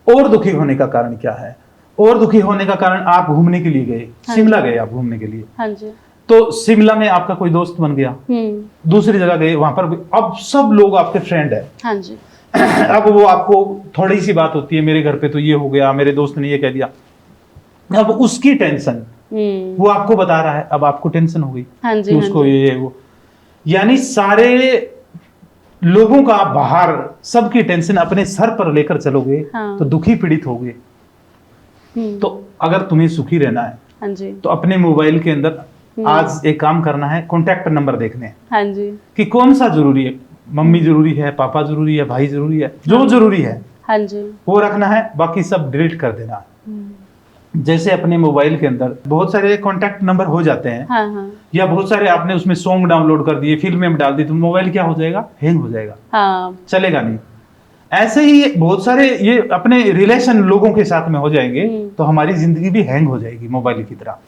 और दुखी होने का कारण क्या है? और दुखी होने का कारण, आप घूमने के लिए गए, शिमला गए आप घूमने के लिए, हाँ जी, तो शिमला में आपका कोई दोस्त बन गया, दूसरी जगह गए, वहां पर अब सब लोग आपके फ्रेंड है, हाँ जी। अब वो आपको थोड़ी सी बात होती है, मेरे घर पे तो ये हो गया, मेरे दोस्त ने ये कह दिया, अब उसकी टेंशन वो आपको बता रहा है, अब आपको टेंशन हो गई, हाँ जी, कि उसको ये वो, यानी सारे लोगों का बाहर सबकी टेंशन अपने सर पर लेकर चलोगे, हाँ, तो दुखी पीड़ित होगे। तो अगर तुम्हें सुखी रहना है, हाँ जी, तो अपने मोबाइल के अंदर आज एक काम करना है, कॉन्टैक्ट नंबर देखने हैं, हाँ जी, कि कौन सा जरूरी है। मम्मी जरूरी है, पापा जरूरी है, भाई जरूरी है, जो जरूरी है, हाँ जी, वो रखना है, बाकी सब डिलीट कर देना है। जैसे अपने मोबाइल के अंदर बहुत सारे कॉन्टैक्ट नंबर हो जाते हैं, हाँ, हाँ, या बहुत सारे आपने उसमें सॉन्ग डाउनलोड कर दिए, फिल्में डाल दी, तो मोबाइल क्या हो जाएगा? हैंग हो जाएगा, हाँ, चलेगा नहीं। ऐसे ही बहुत सारे ये अपने रिलेशन लोगों के साथ में हो जाएंगे, तो हमारी जिंदगी भी हैंग हो जाएगी मोबाइल की तरह।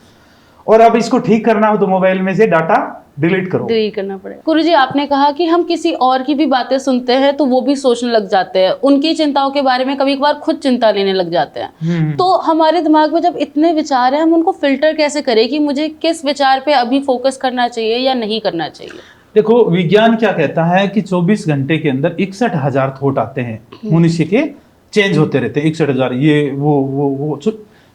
और अब इसको ठीक करना हो तो मोबाइल में से डाटा डिलीट करना पड़ेगा। गुरुजी, आपने कहा कि हम किसी और की भी बातें सुनते हैं तो वो भी सोचने लग जाते हैं, उनकी चिंताओं के बारे में कभी कभार खुद चिंता लेने लग जाते हैं। तो हमारे दिमाग में जब इतने विचार हैं, हम उनको फिल्टर कैसे करें कि मुझे किस विचार पे अभी फोकस करना चाहिए या नहीं करना चाहिए? देखो, विज्ञान क्या कहता है कि 24 घंटे के अंदर 61,000 थॉट आते हैं, मनुष्य के चेंज होते रहते हैं। 61,000 ये वो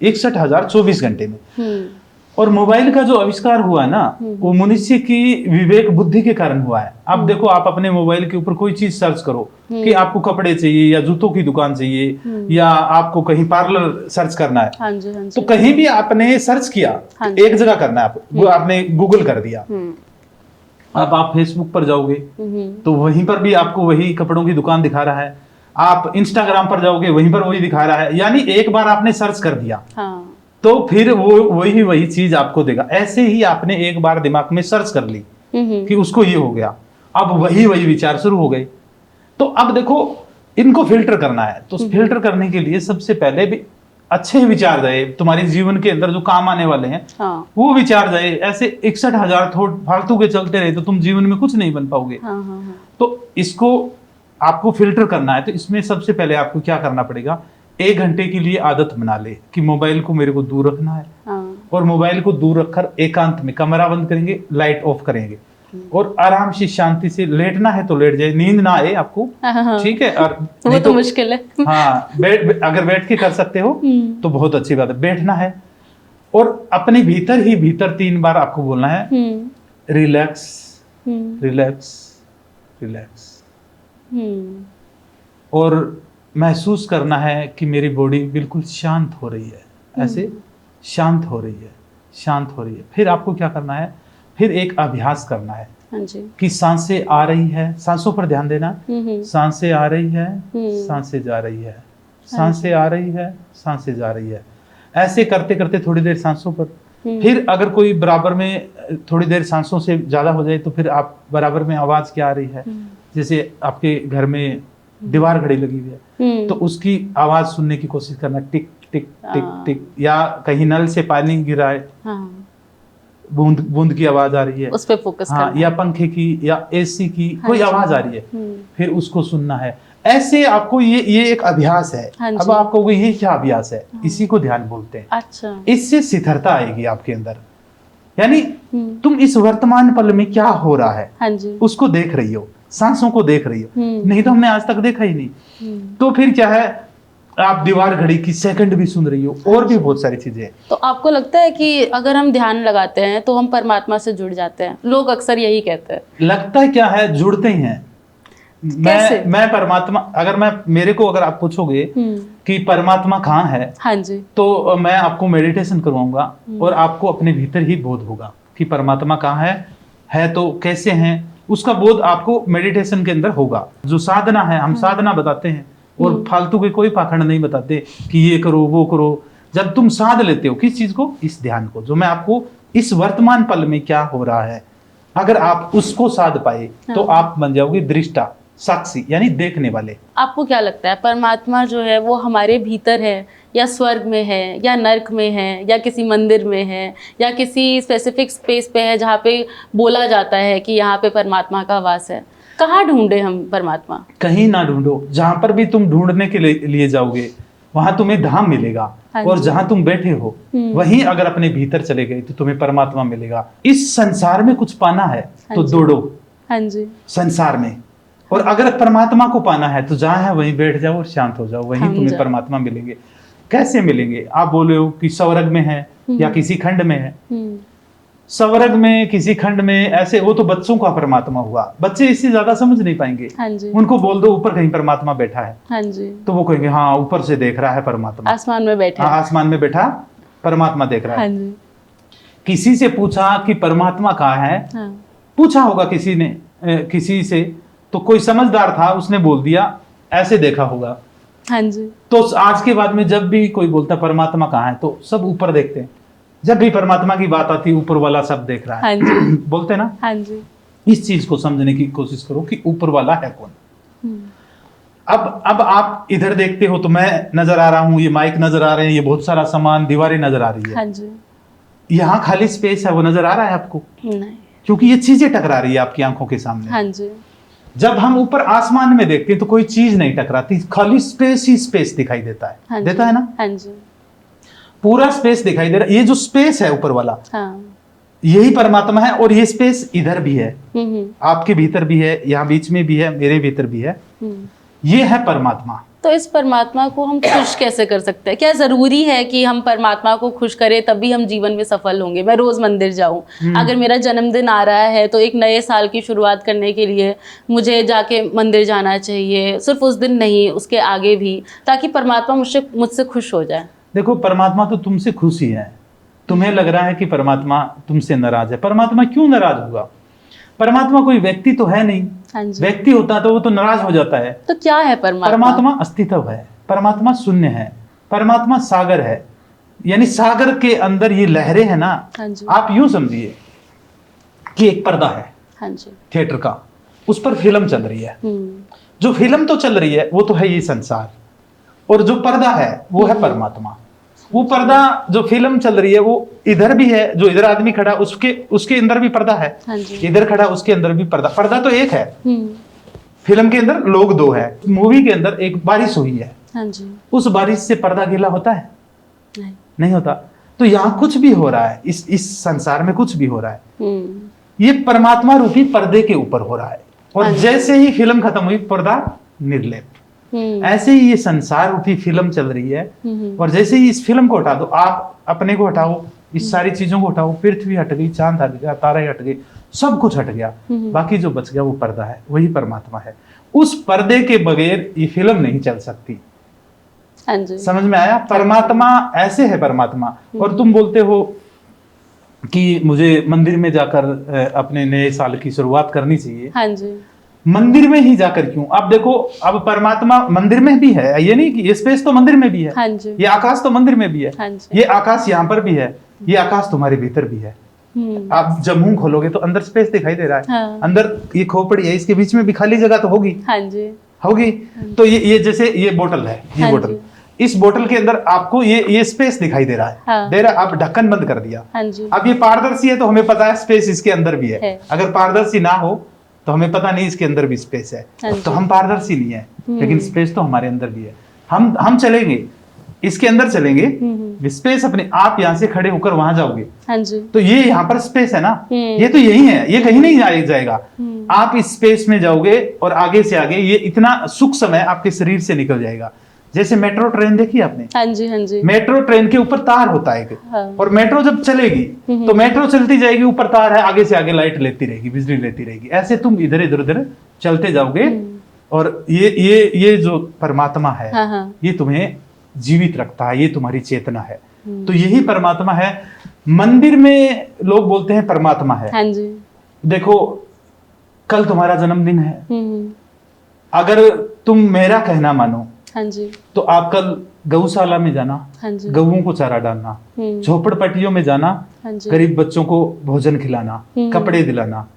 61,000 24 घंटे में। और मोबाइल का जो आविष्कार हुआ ना, वो मनुष्य की विवेक बुद्धि के कारण हुआ है। अब देखो, आप अपने मोबाइल के ऊपर कोई चीज सर्च करो कि आपको कपड़े चाहिए या जूतों की दुकान चाहिए, या आपको कहीं पार्लर सर्च करना है, हाँ जी, हाँ जी, तो कहीं भी आपने सर्च किया, हाँ, एक जगह करना है, वो आपने गूगल कर दिया, अब आप फेसबुक पर जाओगे तो वहीं पर भी आपको वही कपड़ों की दुकान दिखा रहा है, आप इंस्टाग्राम पर जाओगे वहीं पर वही दिखा रहा है, यानी एक बार आपने सर्च कर दिया हाँ। तो फिर वो वही चीज आपको देगा। ऐसे ही आपने एक बार दिमाग में सर्च कर ली कि उसको ये हो गया, अब वही विचार शुरू हो गए। तो अब देखो इनको फिल्टर करना है, तो फिल्टर करने के लिए सबसे पहले भी अच्छे विचार जाए तुम्हारे जीवन के अंदर जो काम आने वाले हैं, हाँ। वो विचार जाए। ऐसे 61,000 थॉट फालतू के चलते रहे तो तुम जीवन में कुछ नहीं बन पाओगे। हाँ। तो इसको आपको फिल्टर करना है। तो इसमें सबसे पहले आपको क्या करना पड़ेगा, 1 घंटे के लिए आदत बना ले कि मोबाइल को मेरे को दूर रखना है। हाँ। और मोबाइल को दूर रखकर एकांत में कमरा बंद करेंगे, लाइट ऑफ करेंगे और आराम से शांति से लेटना है तो लेट जाए, नींद ना आए आपको, हाँ। ठीक है। और वो तो मुश्किल है। हाँ, अगर बैठ के कर सकते हो तो बहुत अच्छी बात है, बैठना है और अपने भीतर 3 बार आपको बोलना है रिलैक्स रिलैक्स रिलैक्स, और महसूस करना है कि मेरी बॉडी बिल्कुल शांत हो रही है, ऐसे शांत हो रही है, शांत हो रही है। फिर आपको क्या करना है, फिर एक अभ्यास करना है। हाँ जी। कि सांसें आ रही है, सांसों पर ध्यान देना, सांसें आ रही है, सांसें जा रही है, सांसें आ रही है, सांसें जा रही है। ऐसे करते करते थोड़ी देर सांसों पर, फिर अगर कोई बराबर में थोड़ी देर सांसों से ज्यादा हो जाए तो फिर आप बराबर में आवाज क्या आ रही है, जैसे आपके घर में दीवार घड़ी लगी हुई है तो उसकी आवाज सुनने की कोशिश करना, टिक टिक टिक टिक, या कहीं नल से पानी गिरा है, बूंद बूंद की आवाज आ रही है, उस पे फोकस हाँ, करना, या पंखे की या एसी की कोई आवाज आ रही है, फिर उसको सुनना है। ऐसे आपको ये एक अभ्यास है। अब आपको ये क्या अभ्यास है, इसी को ध्यान बोलते हैं। अच्छा। इससे स्थिरता आएगी आपके अंदर, यानी तुम इस वर्तमान पल में क्या हो रहा है, हाँ जी, उसको देख रही हो, सांसों को देख रही हो। नहीं तो हमने आज तक देखा ही नहीं। तो फिर क्या है, आप दीवार घड़ी की सेकंड भी सुन रही हो, और भी बहुत सारी चीजें। तो आपको लगता है कि अगर हम ध्यान लगाते हैं तो हम परमात्मा से जुड़ जाते हैं? लोग अक्सर यही कहते हैं। लगता है क्या है, जुड़ते ही हैं। मैं परमात्मा, अगर मेरे को अगर आप पूछोगे कि परमात्मा कहाँ है, हाँ जी, तो मैं आपको मेडिटेशन करवाऊंगा और आपको अपने भीतर ही बोध होगा कि परमात्मा कहाँ है तो कैसे हैं, उसका बोध आपको मेडिटेशन के अंदर होगा। जो साधना है, हम साधना बताते हैं और फालतू के कोई पाखंड नहीं बताते कि ये करो वो करो। जब तुम साध लेते हो किस चीज को, इस ध्यान को, जो मैं आपको इस वर्तमान पल में क्या हो रहा है, अगर आप उसको साध पाए तो आप बन जाओगे दृष्टा, साक्षी, यानी देखने वाले। आपको क्या लगता है परमात्मा जो है वो हमारे भीतर है, या स्वर्ग में है, या नर्क में है, या किसी मंदिर में है, या किसी स्पेसिफिक स्पेस पे है जहाँ पे बोला जाता है कि यहाँ पे परमात्मा का वास है? कहाँ ढूंढे हम परमात्मा? कहीं ना ढूंढो, जहां पर भी तुम ढूंढने के लिए जाओगे वहां तुम्हें धाम मिलेगा। और जहां तुम बैठे हो वहीं अगर अपने भीतर चले गए तो तुम्हें परमात्मा मिलेगा। इस संसार में कुछ पाना है तो दौड़ो संसार में, और अगर परमात्मा को पाना है तो जहां है वहीं बैठ जाओ और शांत हो जाओ, वहीं तुम्हें परमात्मा मिलेंगे। कैसे मिलेंगे? आप बोले हो कि स्वर्ग में है या किसी खंड में है। स्वर्ग में, किसी खंड में, ऐसे वो तो बच्चों का परमात्मा हुआ, बच्चे इससे ज्यादा समझ नहीं पाएंगे। उनको बोल दो ऊपर कहीं परमात्मा बैठा है, तो वो कहेंगे हाँ ऊपर से देख रहा है परमात्मा, आसमान में बैठा, हाँ आसमान में बैठा परमात्मा देख रहा है। किसी से पूछा कि परमात्मा कहाँ है, पूछा होगा किसी ने किसी से, तो कोई समझदार था उसने बोल दिया ऐसे देखा होगा। हाँ जी। तो आज के बाद में जब भी कोई बोलता परमात्मा कहाँ है तो सब ऊपर देखते हैं। जब भी परमात्मा की बात आती है ऊपर वाला सब देख रहा है। हाँ जी। बोलते ना। हाँ जी। इस चीज को समझने की कोशिश करो कि ऊपर वाला है कौन। अब आप इधर देखते हो तो मैं नजर आ रहा हूँ, ये माइक नजर आ रहे हैं, ये बहुत सारा सामान, दीवारें नजर आ रही है। हाँ जी। यहाँ खाली स्पेस है, वो नजर आ रहा है आपको? नहीं, क्योंकि ये चीजें टकरा रही है आपकी आंखों के सामने। हाँ जी। जब हम ऊपर आसमान में देखते हैं तो कोई चीज नहीं टकराती, खाली स्पेस ही स्पेस दिखाई देता है। हाँ देता है ना? हाँ जी। पूरा स्पेस दिखाई दे रहा है। ये जो स्पेस है ऊपर वाला, हाँ, यही परमात्मा है। और ये स्पेस इधर भी है, आपके भीतर भी है, यहाँ बीच में भी है, मेरे भीतर भी है। ये है परमात्मा। तो इस परमात्मा को हम खुश कैसे कर सकते हैं? क्या जरूरी है कि हम परमात्मा को खुश करें तभी हम जीवन में सफल होंगे? मैं रोज मंदिर जाऊं, अगर मेरा जन्मदिन आ रहा है तो एक नए साल की शुरुआत करने के लिए मुझे जाके मंदिर जाना चाहिए, सिर्फ उस दिन नहीं उसके आगे भी, ताकि परमात्मा मुझसे खुश हो जाए। देखो, परमात्मा तो तुमसे खुश ही है। तुम्हें लग रहा है कि परमात्मा तुमसे नाराज है। परमात्मा क्यों नाराज होगा? परमात्मा कोई व्यक्ति तो है नहीं। हाँ जी। व्यक्ति होता तो वो तो नाराज हो जाता है। तो क्या है परमात्मा? परमात्मा अस्तित्व है, परमात्मा शून्य है, परमात्मा सागर है। यानी सागर के अंदर ये लहरें है ना, हाँ जी। आप यूं समझिए कि एक पर्दा है हाँ जी। थिएटर का, उस पर फिल्म चल रही है। जो फिल्म तो चल रही है वो तो है ये संसार, और जो पर्दा है वो है परमात्मा। वो पर्दा जो फिल्म चल रही है वो इधर भी है, जो इधर आदमी खड़ा उसके अंदर भी पर्दा है, हाँ जी। इधर खड़ा उसके अंदर भी पर्दा। पर्दा तो एक है, फिल्म के अंदर लोग दो है। मूवी के अंदर एक बारिश हुई है, हाँ जी। उस बारिश से पर्दा गीला होता है? नहीं। नहीं होता। तो यहाँ कुछ भी हो रहा है, इस संसार में कुछ भी हो रहा है, ये परमात्मा रूपी पर्दे के ऊपर हो रहा है। और जैसे ही फिल्म खत्म हुई, पर्दा निर्लेप। ऐसे ही ये संसार रूपी फिल्म चल रही है, और जैसे ही इस फिल्म को हटा दो, आप अपने को हटाओ, इस सारी चीजों को हटाओ, पृथ्वी हट गई, चांद हट गया, तारे हट गए, सब कुछ हट गया, बाकी जो बच गया वो पर्दा है, वही परमात्मा है। उस पर्दे के बगैर ये फिल्म नहीं चल सकती। हाँ जी। समझ में आया? परमात्मा ऐसे है परमात्मा। और तुम बोलते हो कि मुझे मंदिर में जाकर अपने नए साल की शुरुआत करनी चाहिए। हाँ जी। मंदिर में ही जाकर क्यों? अब देखो, अब परमात्मा मंदिर में भी है, ये नहीं कि ये स्पेस तो मंदिर में भी है, हाँ जी। ये आकाश तो मंदिर में भी है, हाँ जी। ये आकाश यहाँ पर भी है, ये आकाश तुम्हारे भीतर भी है। आप जब मुंह खोलोगे तो अंदर स्पेस दिखाई दे रहा है। हाँ। अंदर ये खोपड़ी है, इसके बीच में भी खाली जगह तो होगी। हाँ जी। होगी। तो ये जैसे ये बोतल है, ये हाँ बोतल, जी। इस बोतल के अंदर आपको ये स्पेस दिखाई दे रहा है। हाँ। दे रहा, आप ढक्कन बंद कर दिया। हाँ जी। अब ये पारदर्शी है तो हमें पता है स्पेस इसके अंदर भी है। अगर पारदर्शी ना हो तो हमें पता नहीं इसके अंदर भी स्पेस है। हाँ तो हम पारदर्शी नहीं है, लेकिन स्पेस तो हमारे अंदर भी है। हम चलेंगे, इसके अंदर चलेंगे, स्पेस अपने आप यहाँ से खड़े होकर वहां जाओगे। हाँ जी। तो ये यहाँ पर स्पेस है ना, ये तो यही है, ये कहीं नहीं जाएगा। आप इस स्पेस में जाओगे और आगे से आगे ये इतना सुख समय आपके शरीर से निकल जाएगा। जैसे मेट्रो ट्रेन देखी आपने? हाँ जी। हाँ जी। मेट्रो ट्रेन के ऊपर तार होता है एक, हाँ। और मेट्रो जब चलेगी तो मेट्रो चलती जाएगी, ऊपर तार है, आगे से आगे लाइट लेती रहेगी, बिजली लेती रहेगी। ऐसे तुम इधर इधर उधर चलते जाओगे, और ये जो परमात्मा है, हाँ, हाँ। ये तुम्हें जीवित रखता है, ये तुम्हारी चेतना है। तो यही परमात्मा है। मंदिर में लोग बोलते हैं परमात्मा है। हाँ जी। देखो, कल तुम्हारा जन्मदिन है, अगर तुम मेरा कहना मानो, हाँ जी। तो आप कल गौशाला में जाना, हाँ जी। गऊओं को चारा डालना, झोपड़पट्टियों में जाना, हाँ जी। गरीब बच्चों को भोजन खिलाना, कपड़े दिलाना।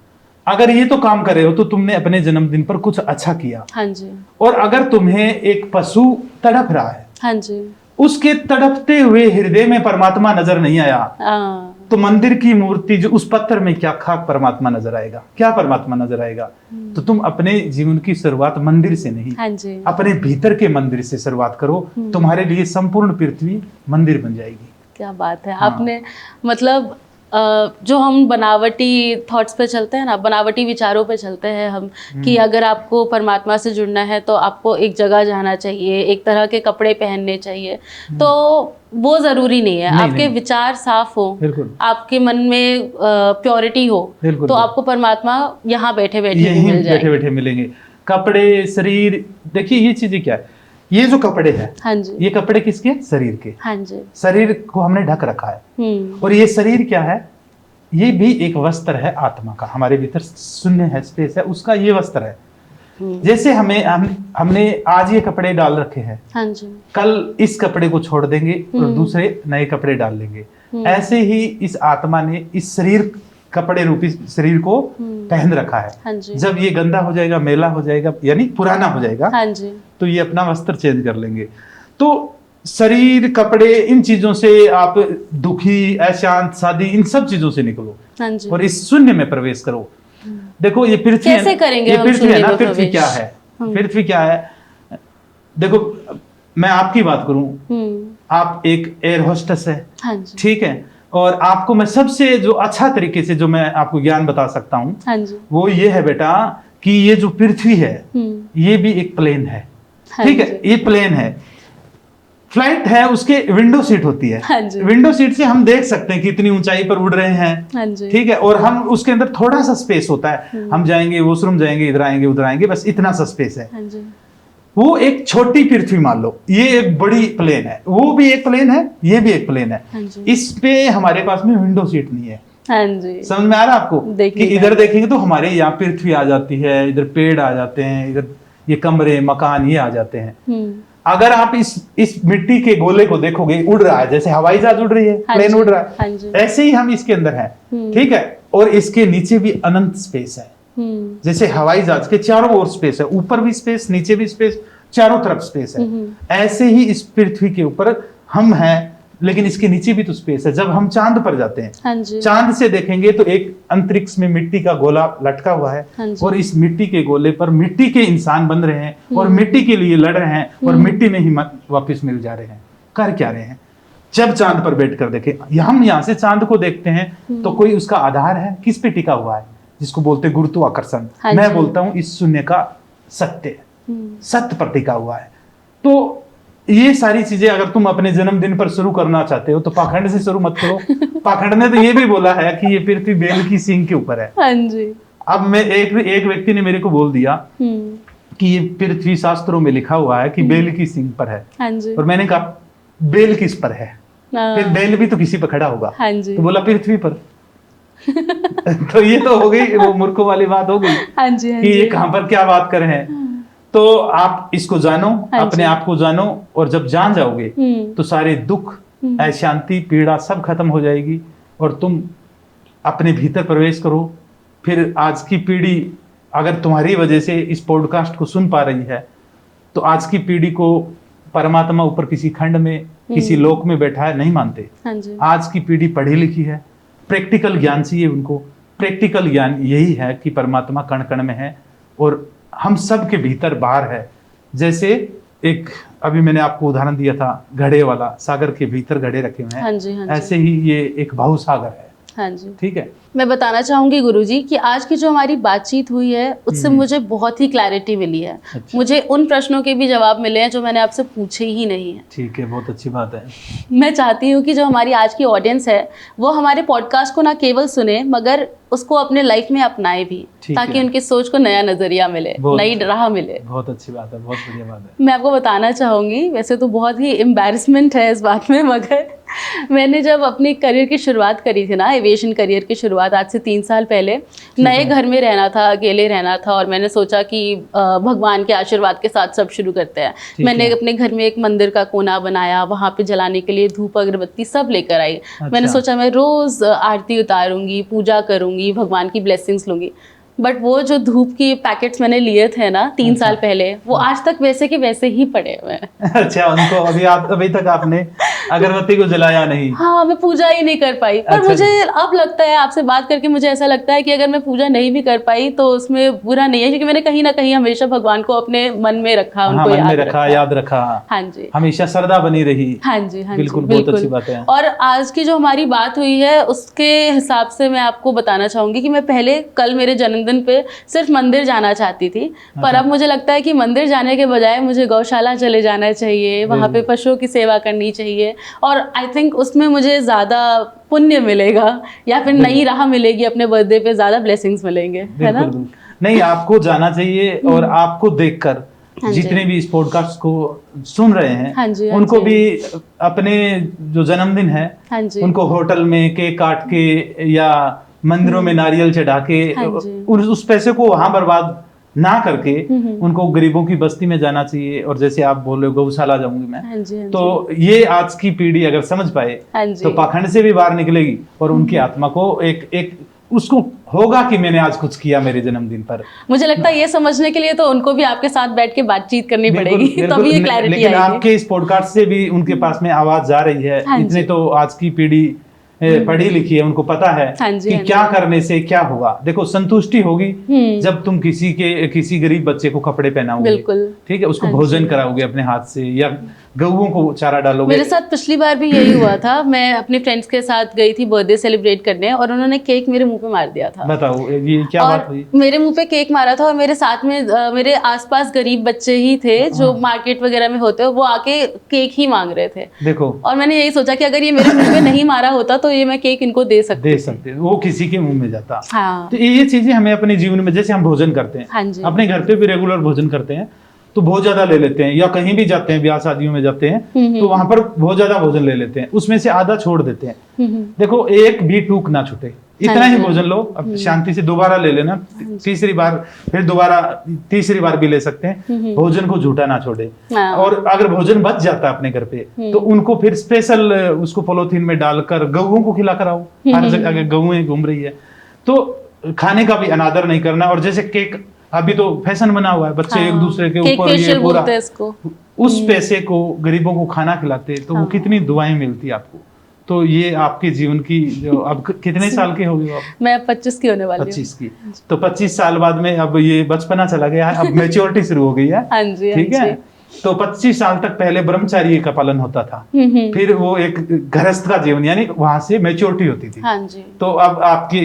अगर ये तो काम कर रहे हो तो तुमने अपने जन्मदिन पर कुछ अच्छा किया। हाँ जी। और अगर तुम्हें एक पशु तड़प रहा है, हाँ जी, उसके तड़पते हुए हृदय में परमात्मा नजर नहीं आया, तो मंदिर की मूर्ति जो उस पत्थर में क्या खाक परमात्मा नजर आएगा? क्या परमात्मा नजर आएगा? तो तुम अपने जीवन की शुरुआत मंदिर से नहीं, हाँ जी, अपने भीतर के मंदिर से शुरुआत करो। तुम्हारे लिए संपूर्ण पृथ्वी मंदिर बन जाएगी। क्या बात है। हाँ। आपने मतलब जो हम बनावटी थॉट्स पे चलते हैं ना, बनावटी विचारों पे चलते हैं हम, कि अगर आपको परमात्मा से जुड़ना है तो आपको एक जगह जाना चाहिए, एक तरह के कपड़े पहनने चाहिए, तो वो ज़रूरी नहीं है। आपके नहीं। विचार साफ हो, आपके मन में प्योरिटी हो, तो आपको परमात्मा यहाँ बैठे बैठे यहीं मिल जाएंगे। बैठे बैठे मिलेंगे। कपड़े, शरीर, देखिए ये चीजें क्या है, ये जो कपड़े हैं, हाँ जी, ये कपड़े किसके? शरीर के। हाँ जी, शरीर को हमने ढक रखा है। और ये शरीर क्या है? ये भी एक वस्त्र है आत्मा का, हमारे भीतर शून्य है, स्पेस है, उसका ये वस्त्र है। जैसे हमने आज ये कपड़े डाल रखे हैं, हाँ जी, कल इस कपड़े को छोड़ देंगे और दूसरे नए कपड़े डाल लेंगे। ऐसे ही इस आत्मा ने इस शरीर, कपड़े रूपी शरीर को पहन रखा है। हाँ जी, जब ये गंदा हो जाएगा, मैला हो जाएगा, यानी पुराना हो जाएगा, हाँ जी, तो ये अपना वस्त्र चेंज कर लेंगे। तो शरीर, कपड़े, इन चीजों से आप दुखी, अशांत, शादी, इन सब चीजों से निकलो, हाँ जी, और इस शून्य में प्रवेश करो। देखो ये पृथ्वी कैसे करेंगे ये हम पृथ्वी है शून्य ना, में पृथ्वी प्रवेश? क्या है? पृथ्वी क्या है? देखो, मैं आपकी बात करूं, आप एक एयर होस्टेस है, हाँ जी, ठीक है, और आपको मैं सबसे जो अच्छा तरीके से जो मैं आपको ज्ञान बता सकता हूं, हाँ जी, वो ये है बेटा, कि ये जो पृथ्वी है, ये भी एक प्लेन है। ठीक है, ये प्लेन है, फ्लाइट है, उसके विंडो सीट होती है। हाँ जी, विंडो सीट से हम देख सकते हैं कि इतनी ऊंचाई पर उड़ रहे हैं। हाँ जी, ठीक है, और हम उसके अंदर थोड़ा सा स्पेस होता है, हम जाएंगे, वॉशरूम जाएंगे, इधर आएंगे, उधर आएंगे, बस इतना सा स्पेस है। हाँ जी, वो एक छोटी पृथ्वी मान लो, ये एक बड़ी प्लेन है, वो भी एक प्लेन है, ये भी एक प्लेन है। हाँ जी, इस पे हमारे पास में विंडो सीट नहीं है, हाँ जी, समझ में आ रहा है आपको कि देखिए इधर देखेंगे तो हमारे यहाँ पृथ्वी आ जाती है, इधर पेड़ आ जाते हैं, इधर ये कमरे मकान ये आ जाते हैं। अगर आप इस मिट्टी के गोले को देखोगे, उड़ रहा है, जैसे हवाई जहाज उड़ रही है, हाँ प्लेन जी, उड़ रहा है, हाँ जी, ऐसे ही हम इसके अंदर हैं, ठीक है। और इसके नीचे भी अनंत स्पेस है, जैसे हवाई जहाज के चारों ओर स्पेस है, ऊपर भी स्पेस, नीचे भी स्पेस, चारों तरफ स्पेस है। ऐसे ही इस पृथ्वी के ऊपर हम हैं, लेकिन इसके नीचे भी तो स्पेस है। जब हम चांद पर जाते हैं, हाँ जी, चांद से देखेंगे तो एक अंतरिक्ष में मिट्टी का गोला लटका हुआ है, हाँ जी, और इस मिट्टी के गोले पर मिट्टी के इंसान बन रहे हैं और मिट्टी के लिए लड़ रहे हैं, और मिट्टी में ही वापस मिल जा रहे हैं। कर क्या रहे हैं? जब चांद पर बैठकर देखें, हम यहाँ से चांद को देखते हैं तो कोई उसका आधार है, किस पे टिका हुआ है, जिसको बोलते हैं गुरुत्वाकर्षण। हाँ मैं जी। बोलता हूँ इस शून्य का सत्य, सत्य पर टिका हुआ है। तो ये सारी चीजें अगर तुम अपने जन्मदिन पर शुरू करना चाहते हो तो पाखंड से शुरू मत करो। पाखंड ने तो ये भी बोला है कि ये पृथ्वी बेल की सींग के ऊपर है। हाँ जी, अब मैं एक व्यक्ति ने मेरे को बोल दिया कि ये पृथ्वी शास्त्रों में लिखा हुआ है कि बेल की सींग पर है, हाँ जी, और मैंने कहा बेल किस पर है? फिर बेल भी तो किसी पर खड़ा होगा, हाँ जी, तो बोला पृथ्वी पर। तो ये तो हो गई वो मूर्खों वाली बात हो गई हाँ जी, हाँ कि ये जी, कहां पर क्या बात कर रहे हैं। तो आप इसको जानो, हाँ अपने जी। आप को जानो, और जब जान जाओगे तो सारे दुख, अशांति, पीड़ा सब खत्म हो जाएगी, और तुम अपने भीतर प्रवेश करो। फिर आज की पीढ़ी अगर तुम्हारी वजह से इस पॉडकास्ट को सुन पा रही है, तो आज की पीढ़ी को परमात्मा ऊपर किसी खंड में, किसी लोक में बैठा है नहीं मानते। हाँ जी, आज की पीढ़ी पढ़ी लिखी है, प्रैक्टिकल ज्ञान चाहिए उनको। प्रैक्टिकल ज्ञान यही है कि परमात्मा कण कण में है और हम सब के भीतर बाहर है। जैसे एक अभी मैंने आपको उदाहरण दिया था घड़े वाला, सागर के भीतर घड़े रखे हुए हैं, हाँ जी, हाँ जी, ऐसे ही ये एक भाव सागर है, हाँ जी। ठीक है। मैं बताना चाहूंगी गुरुजी कि आज की जो हमारी बातचीत हुई है उससे मुझे बहुत ही क्लैरिटी मिली है। अच्छा। मुझे उन प्रश्नों के भी जवाब मिले हैं जो मैंने आपसे पूछे ही नहीं है। ठीक है, बहुत अच्छी बात है। मैं चाहती हूँ कि जो हमारी आज की ऑडियंस है वो हमारे पॉडकास्ट को ना केवल सुने मगर उसको अपने लाइफ में अपनाए भी, ठीक ताकि है। उनकी सोच को नया नजरिया मिले, बहुत- नई राह मिले। बहुत अच्छी बात है, बहुत बढ़िया बात है। मैं आपको बताना चाहूँगी, वैसे तो बहुत ही एम्बैरसमेंट है इस बात में, मगर मैंने जब अपनी करियर की शुरुआत करी थी ना, एविएशन करियर की शुरुआत आज से 3 साल पहले, नए घर में रहना था, अकेले रहना था, और मैंने सोचा कि भगवान के आशीर्वाद के साथ सब शुरू करते हैं। ठीक मैंने है। अपने घर में एक मंदिर का कोना बनाया, वहाँ पे जलाने के लिए धूप अगरबत्ती सब लेकर आई। मैंने सोचा मैं रोज़ आरती उतारूंगी, पूजा करूंगी, भगवान की ब्लेसिंग्स लूंगी। बट वो जो धूप की पैकेट्स मैंने लिए थे ना 3 साल पहले, वो आज तक वैसे के वैसे ही पड़े हुए हैं। अच्छा, उनको अभी तक आपने अगरबत्ती को जलाया नहीं? हाँ, मैं पूजा ही नहीं कर पाई। पर अच्छा। मुझे अब लगता है, आपसे बात करके मुझे ऐसा लगता है कि अगर मैं पूजा नहीं भी कर पाई तो उसमें बुरा नहीं है, क्योंकि मैंने कहीं ना कहीं हमेशा भगवान को अपने मन में रखा, हाँ, उनको मन में याद रखा, याद रखा। हाँ जी, हमेशा श्रद्धा बनी रही। हाँ जी, हाँ बिल्कुल, जी, बहुत अच्छी बात है। और आज की जो हमारी बात हुई है उसके हिसाब से मैं आपको बताना चाहूंगी कि मैं पहले कल मेरे जन्मदिन पे सिर्फ मंदिर जाना चाहती थी, पर अब मुझे लगता है कि मंदिर जाने के बजाय मुझे गौशाला चले जाना चाहिए, वहाँ पे पशुओं की सेवा करनी चाहिए, और आई थिंक उसमें मुझे ज़्यादा पुण्य मिलेगा, या फिर नई राह मिलेगी, अपने बर्थडे पे ज़्यादा ब्लेसिंग्स मिलेंगे, है ना? बिल्कुल। नहीं, आपको जाना चाहिए, और आपको देखकर हाँ जी। जितने भी इस पॉडकास्ट को सुन रहे हैं, हाँ जी, हाँ उनको जी। भी अपने जो जन्मदिन है हाँ जी, उनको होटल में केक काट के या मंदिरों में नारियल चढ़ा के हाँ जी। उस पैसे को वहां बर्बाद ना करके उनको गरीबों की बस्ती में जाना चाहिए। और जैसे आप बोल रहे हो गौशाला जाऊंगी मैं, हाँ जी, हाँ तो ये आज की पीढ़ी अगर समझ पाए हाँ जी। तो पाखंड से भी बाहर निकलेगी, और उनकी आत्मा को एक उसको होगा कि मैंने आज कुछ किया मेरे जन्मदिन पर। मुझे लगता है ये समझने के लिए तो उनको भी आपके साथ बैठ के बातचीत करनी बिल्कुल, पड़ेगी, बिल्कुल। तभी ये क्लैरिटी लेकिन आएगी। आपके इस पॉडकास्ट से भी उनके पास में आवाज जा रही है। हाँ इतने जी। तो आज की पीढ़ी पढ़ी लिखी है, उनको पता है हाँ जी, कि हाँ क्या करने से क्या होगा। देखो, संतुष्टि होगी जब तुम किसी गरीब बच्चे को कपड़े पहनाओगे, बिल्कुल। ठीक है, उसको हाँ भोजन जी। कराओगे अपने हाथ से, या गऊओं को चारा डालोगे। मेरे साथ पिछली बार भी यही हुआ था। मैं अपने फ्रेंड्स के साथ गई थी बर्थडे सेलिब्रेट करने, और उन्होंने केक मेरे मुंह पे मार दिया था। बताओ, ये क्या और बात हुई? मेरे मुंह पे केक मारा था, और मेरे साथ में मेरे आसपास गरीब बच्चे ही थे जो मार्केट वगैरह में होते हैं, वो आके केक ही मांग रहे थे। देखो, और मैंने यही सोचा कि अगर ये मेरे मुंह पे नहीं मारा होता तो ये मैं केक इनको दे सकती। वो किसी के मुंह में जाता। हाँ, तो ये चीजें हमें अपने जीवन में, जैसे हम भोजन करते हैं, हाँ जी। अपने घर पे भी रेगुलर भोजन करते हैं तो बहुत ज्यादा ले लेते हैं, या कहीं भी जाते हैं, ब्याह शादियों में जाते हैं तो वहां पर बहुत ज्यादा भोजन ले लेते हैं, उसमें से आधा छोड़ देते हैं। देखो, एक भी टूक ना छूटे, इतना हाँ ही जी। भोजन लो, अब शांति से दोबारा ले लेना, तीसरी बार फिर दोबारा तीसरी बार भी ले सकते हैं। भोजन को झूठा ना छोड़े। हाँ। और अगर भोजन बच जाता है अपने घर पे तो उनको फिर स्पेशल उसको पॉलीथीन में डालकर गऊओं को खिला कर आओ। हर जगह अगर गऊएं घूम रही है तो खाने का भी अनादर नहीं करना। और जैसे केक अभी तो फैशन बना हुआ है, बच्चे हाँ, एक दूसरे के केक ऊपर ये फेशियल पूरा बोलते हैं इसको। उस पैसे को गरीबों को खाना खिलाते तो वो हाँ। कितनी दुआएं मिलती आपको। तो ये आपके जीवन की जो अब कितने साल के हो गए हो आप? मैं 25 की होने वाली हूँ। 25 की। तो 25 साल बाद में अब ये बचपना चला गया है, अब मैच्योरिटी शुरू हो गई है। हाँ जी, हाँ ठीक है। जी। तो 25 साल तक पहले ब्रह्मचारी का पालन होता था, फिर वो एक गृहस्थ का जीवन, यानी वहां से मैच्योरिटी होती थी। हाँ जी। तो अब आपकी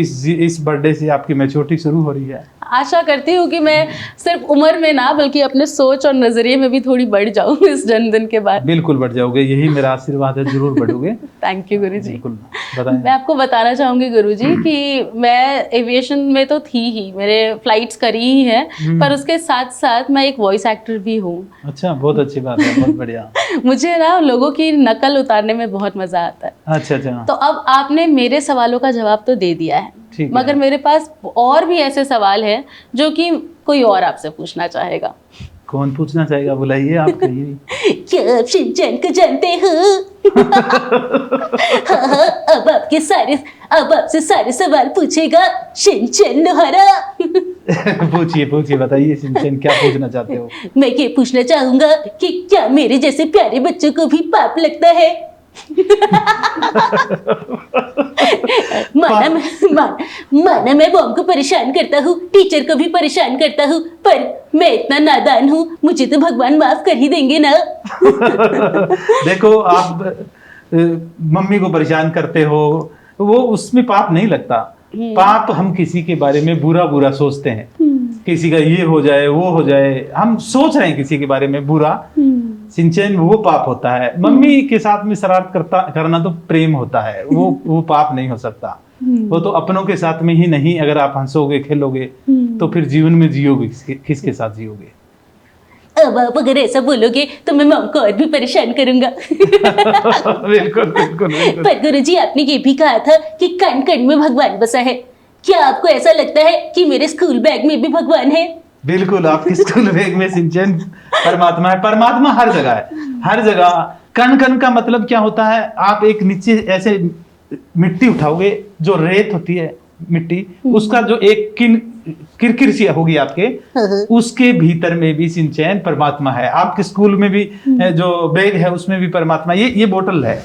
इस बर्थडे से आपकी मैच्योरिटी शुरू हो रही है। आशा करती हूँ कि मैं सिर्फ उम्र में ना बल्कि अपने सोच और नजरिए में भी थोड़ी बढ़ जाऊँ इस जन्मदिन के बाद। बिल्कुल बढ़ जाओगे, यही मेरा आशीर्वाद है, जरूर बढ़ोगे। थैंक यू गुरुजी। बिल्कुल मैं बताएं। आपको बताना चाहूंगी गुरुजी कि मैं एविएशन में तो थी ही, मेरे फ्लाइट्स करी ही है, पर उसके साथ साथ मैं एक वॉइस एक्टर भी हूँ। अच्छा, बहुत अच्छी बात है, बहुत बढ़िया। मुझे ना लोगों की नकल उतारने में बहुत मजा आता है। अच्छा अच्छा। तो अब आपने मेरे सवालों का जवाब तो दे दिया है, ठीक है। मगर मेरे पास और भी ऐसे सवाल हैं जो कि कोई और आपसे पूछना चाहेगा। कौन पूछना चाहेगा, बुलाइए आप, कहिए। क्या आप शिनचैन को जानते हो? हाँ, अब आपसे सारे सवाल पूछेगा शिनचैन लोहारा। पूछिए पूछिए, बताइए सिंचन, क्या पूछना चाहते हो? मैं ये पूछना चाहूंगा कि क्या मेरे जैसे प्यारे बच्चों को भी पाप लगता है? माना मैं बॉम को परेशान करता हूँ, टीचर को भी परेशान करता हूँ, पर मैं इतना नादान हूँ, मुझे तो भगवान माफ कर ही देंगे ना। देखो, आप मम्मी को परेशान करते हो, वो उसमें पाप नहीं लगता। पाप हम किसी के बारे में बुरा बुरा सोचते हैं, किसी का ये हो जाए वो हो जाए, हम सोच रहे हैं किसी के बारे में बुरा, सिंचन, वो पाप होता है। मम्मी के साथ में शरारत करना तो प्रेम होता है, वो पाप नहीं हो सकता। वो तो अपनों के साथ में ही नहीं, अगर आप हंसोगे खेलोगे तो फिर जीवन में जियोगे किसके साथ जियोगे? अब आप अगर ऐसा बोलोगे तो मैं मम को और भी परेशान करूंगा। बिल्कुल बिल्कुल बिल्कुल। पर गुरुजी, आपने ये भी कहा था कि कण कण में भगवान बसा है। क्या आपको ऐसा लगता है कि मेरे स्कूल बैग में भी भगवान है? बिल्कुल, आपके स्कूल बैग में सिंचन परमात्मा है। परमात्मा हर जगह है, हर जगह। कण कण का मतलब क्या होता है? आप एक नीचे ऐसे मिट्टी उठाओगे, जो रेत होती है मिट्टी, उसका जो एक किरकिर सी होगी आपके, उसके भीतर में भी सिंचन परमात्मा है। आपके स्कूल में भी जो बैग है उसमें भी परमात्मा। ये बोतल है,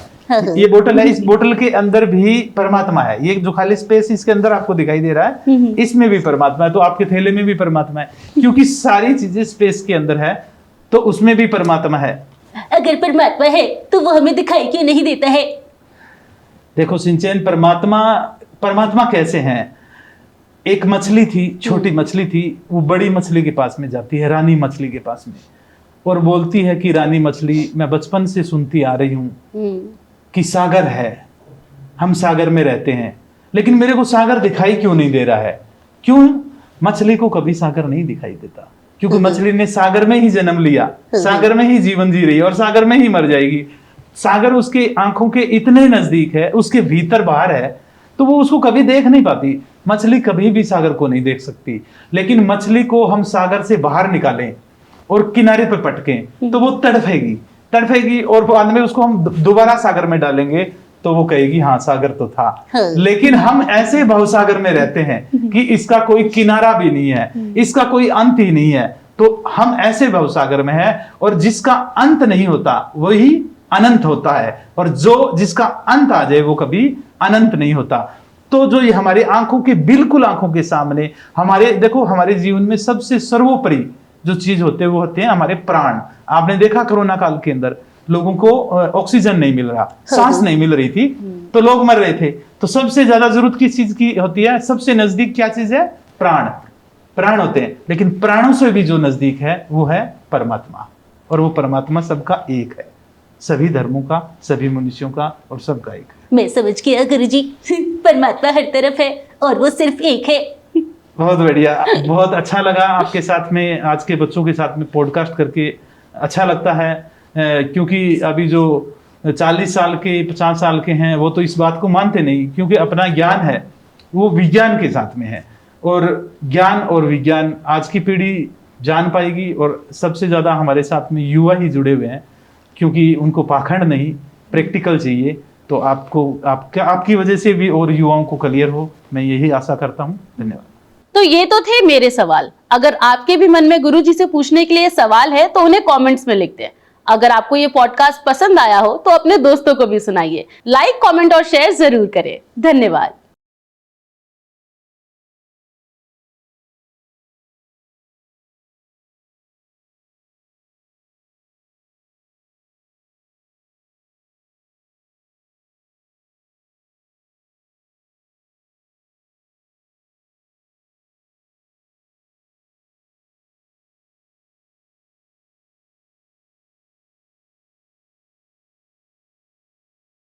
ये बोतल है, इस बोतल के अंदर भी परमात्मा है। ये जो खाली स्पेस इसके अंदर आपको दिखाई दे रहा है, इसमें भी परमात्मा है। तो आपके थैले में भी परमात्मा है, क्योंकि सारी चीजें स्पेस के अंदर है, तो उसमें भी परमात्मा है। अगर परमात्मा है तो वो हमें दिखाई क्यों नहीं देता है? देखो सिंचन, परमात्मा कैसे हैं? एक मछली थी, छोटी मछली थी, वो बड़ी मछली के पास में जाती है, रानी मछली के पास में, और बोलती है कि रानी मछली, मैं बचपन से सुनती आ रही हूँ कि सागर है, हम सागर में रहते हैं, लेकिन मेरे को सागर दिखाई क्यों नहीं दे रहा है? क्यों? मछली को कभी सागर नहीं दिखाई देता, क्योंकि मछली ने सागर में ही जन्म लिया, सागर में ही जीवन जी रही है और सागर में ही मर जाएगी। सागर उसके आंखों के इतने नजदीक है, उसके भीतर बाहर है, तो वो उसको कभी देख नहीं पाती। मछली कभी भी सागर को नहीं देख सकती, लेकिन मछली को हम सागर से बाहर निकालें और किनारे पर पटकें तो वो तड़फेगी, और बाद में उसको हम दोबारा सागर में डालेंगे तो वो कहेगी हाँ सागर तो था। लेकिन हम ऐसे भवसागर में रहते हैं कि इसका कोई किनारा भी नहीं है, इसका कोई अंत ही नहीं है। तो हम ऐसे भवसागर में हैं, और जिसका अंत नहीं होता वही अनंत होता है, और जिसका अंत आ जाए वो कभी अनंत नहीं होता। तो जो ये हमारी आंखों के बिल्कुल आंखों के सामने, देखो हमारे जीवन में सबसे सर्वोपरि जो चीज होते हैं वो होते हैं हमारे प्राण। आपने देखा कोरोना काल के अंदर लोगों को ऑक्सीजन नहीं मिल रहा, सांस नहीं मिल रही थी, तो लोग मर रहे थे। तो सबसे ज्यादा जरूरत किस चीज की होती है? सबसे नजदीक क्या चीज है? प्राण होते हैं। लेकिन प्राणों से भी जो नजदीक है वो है परमात्मा, और वो परमात्मा सबका एक है, सभी धर्मों का, सभी मनुष्यों का, और सबका एक है। मैं समझ गया गुरुजी, परमात्मा हर तरफ है और वो सिर्फ एक है। बहुत बढ़िया, बहुत अच्छा लगा आपके साथ में, आज के बच्चों के साथ में पॉडकास्ट करके अच्छा लगता है, क्योंकि अभी जो 40 साल के 50 साल के हैं वो तो इस बात को मानते नहीं, क्योंकि अपना ज्ञान है वो विज्ञान के साथ में है, और ज्ञान और विज्ञान आज की पीढ़ी जान पाएगी। और सबसे ज़्यादा हमारे साथ में युवा ही जुड़े हुए हैं, क्योंकि उनको पाखंड नहीं, प्रैक्टिकल चाहिए। तो आपकी वजह से भी और युवाओं को क्लियर हो, मैं यही आशा करता हूँ। धन्यवाद। तो ये तो थे मेरे सवाल। अगर आपके भी मन में गुरुजी से पूछने के लिए सवाल है तो उन्हें कमेंट्स में लिख दें। अगर आपको ये पॉडकास्ट पसंद आया हो तो अपने दोस्तों को भी सुनाइए। लाइक, कमेंट और शेयर जरूर करें। धन्यवाद।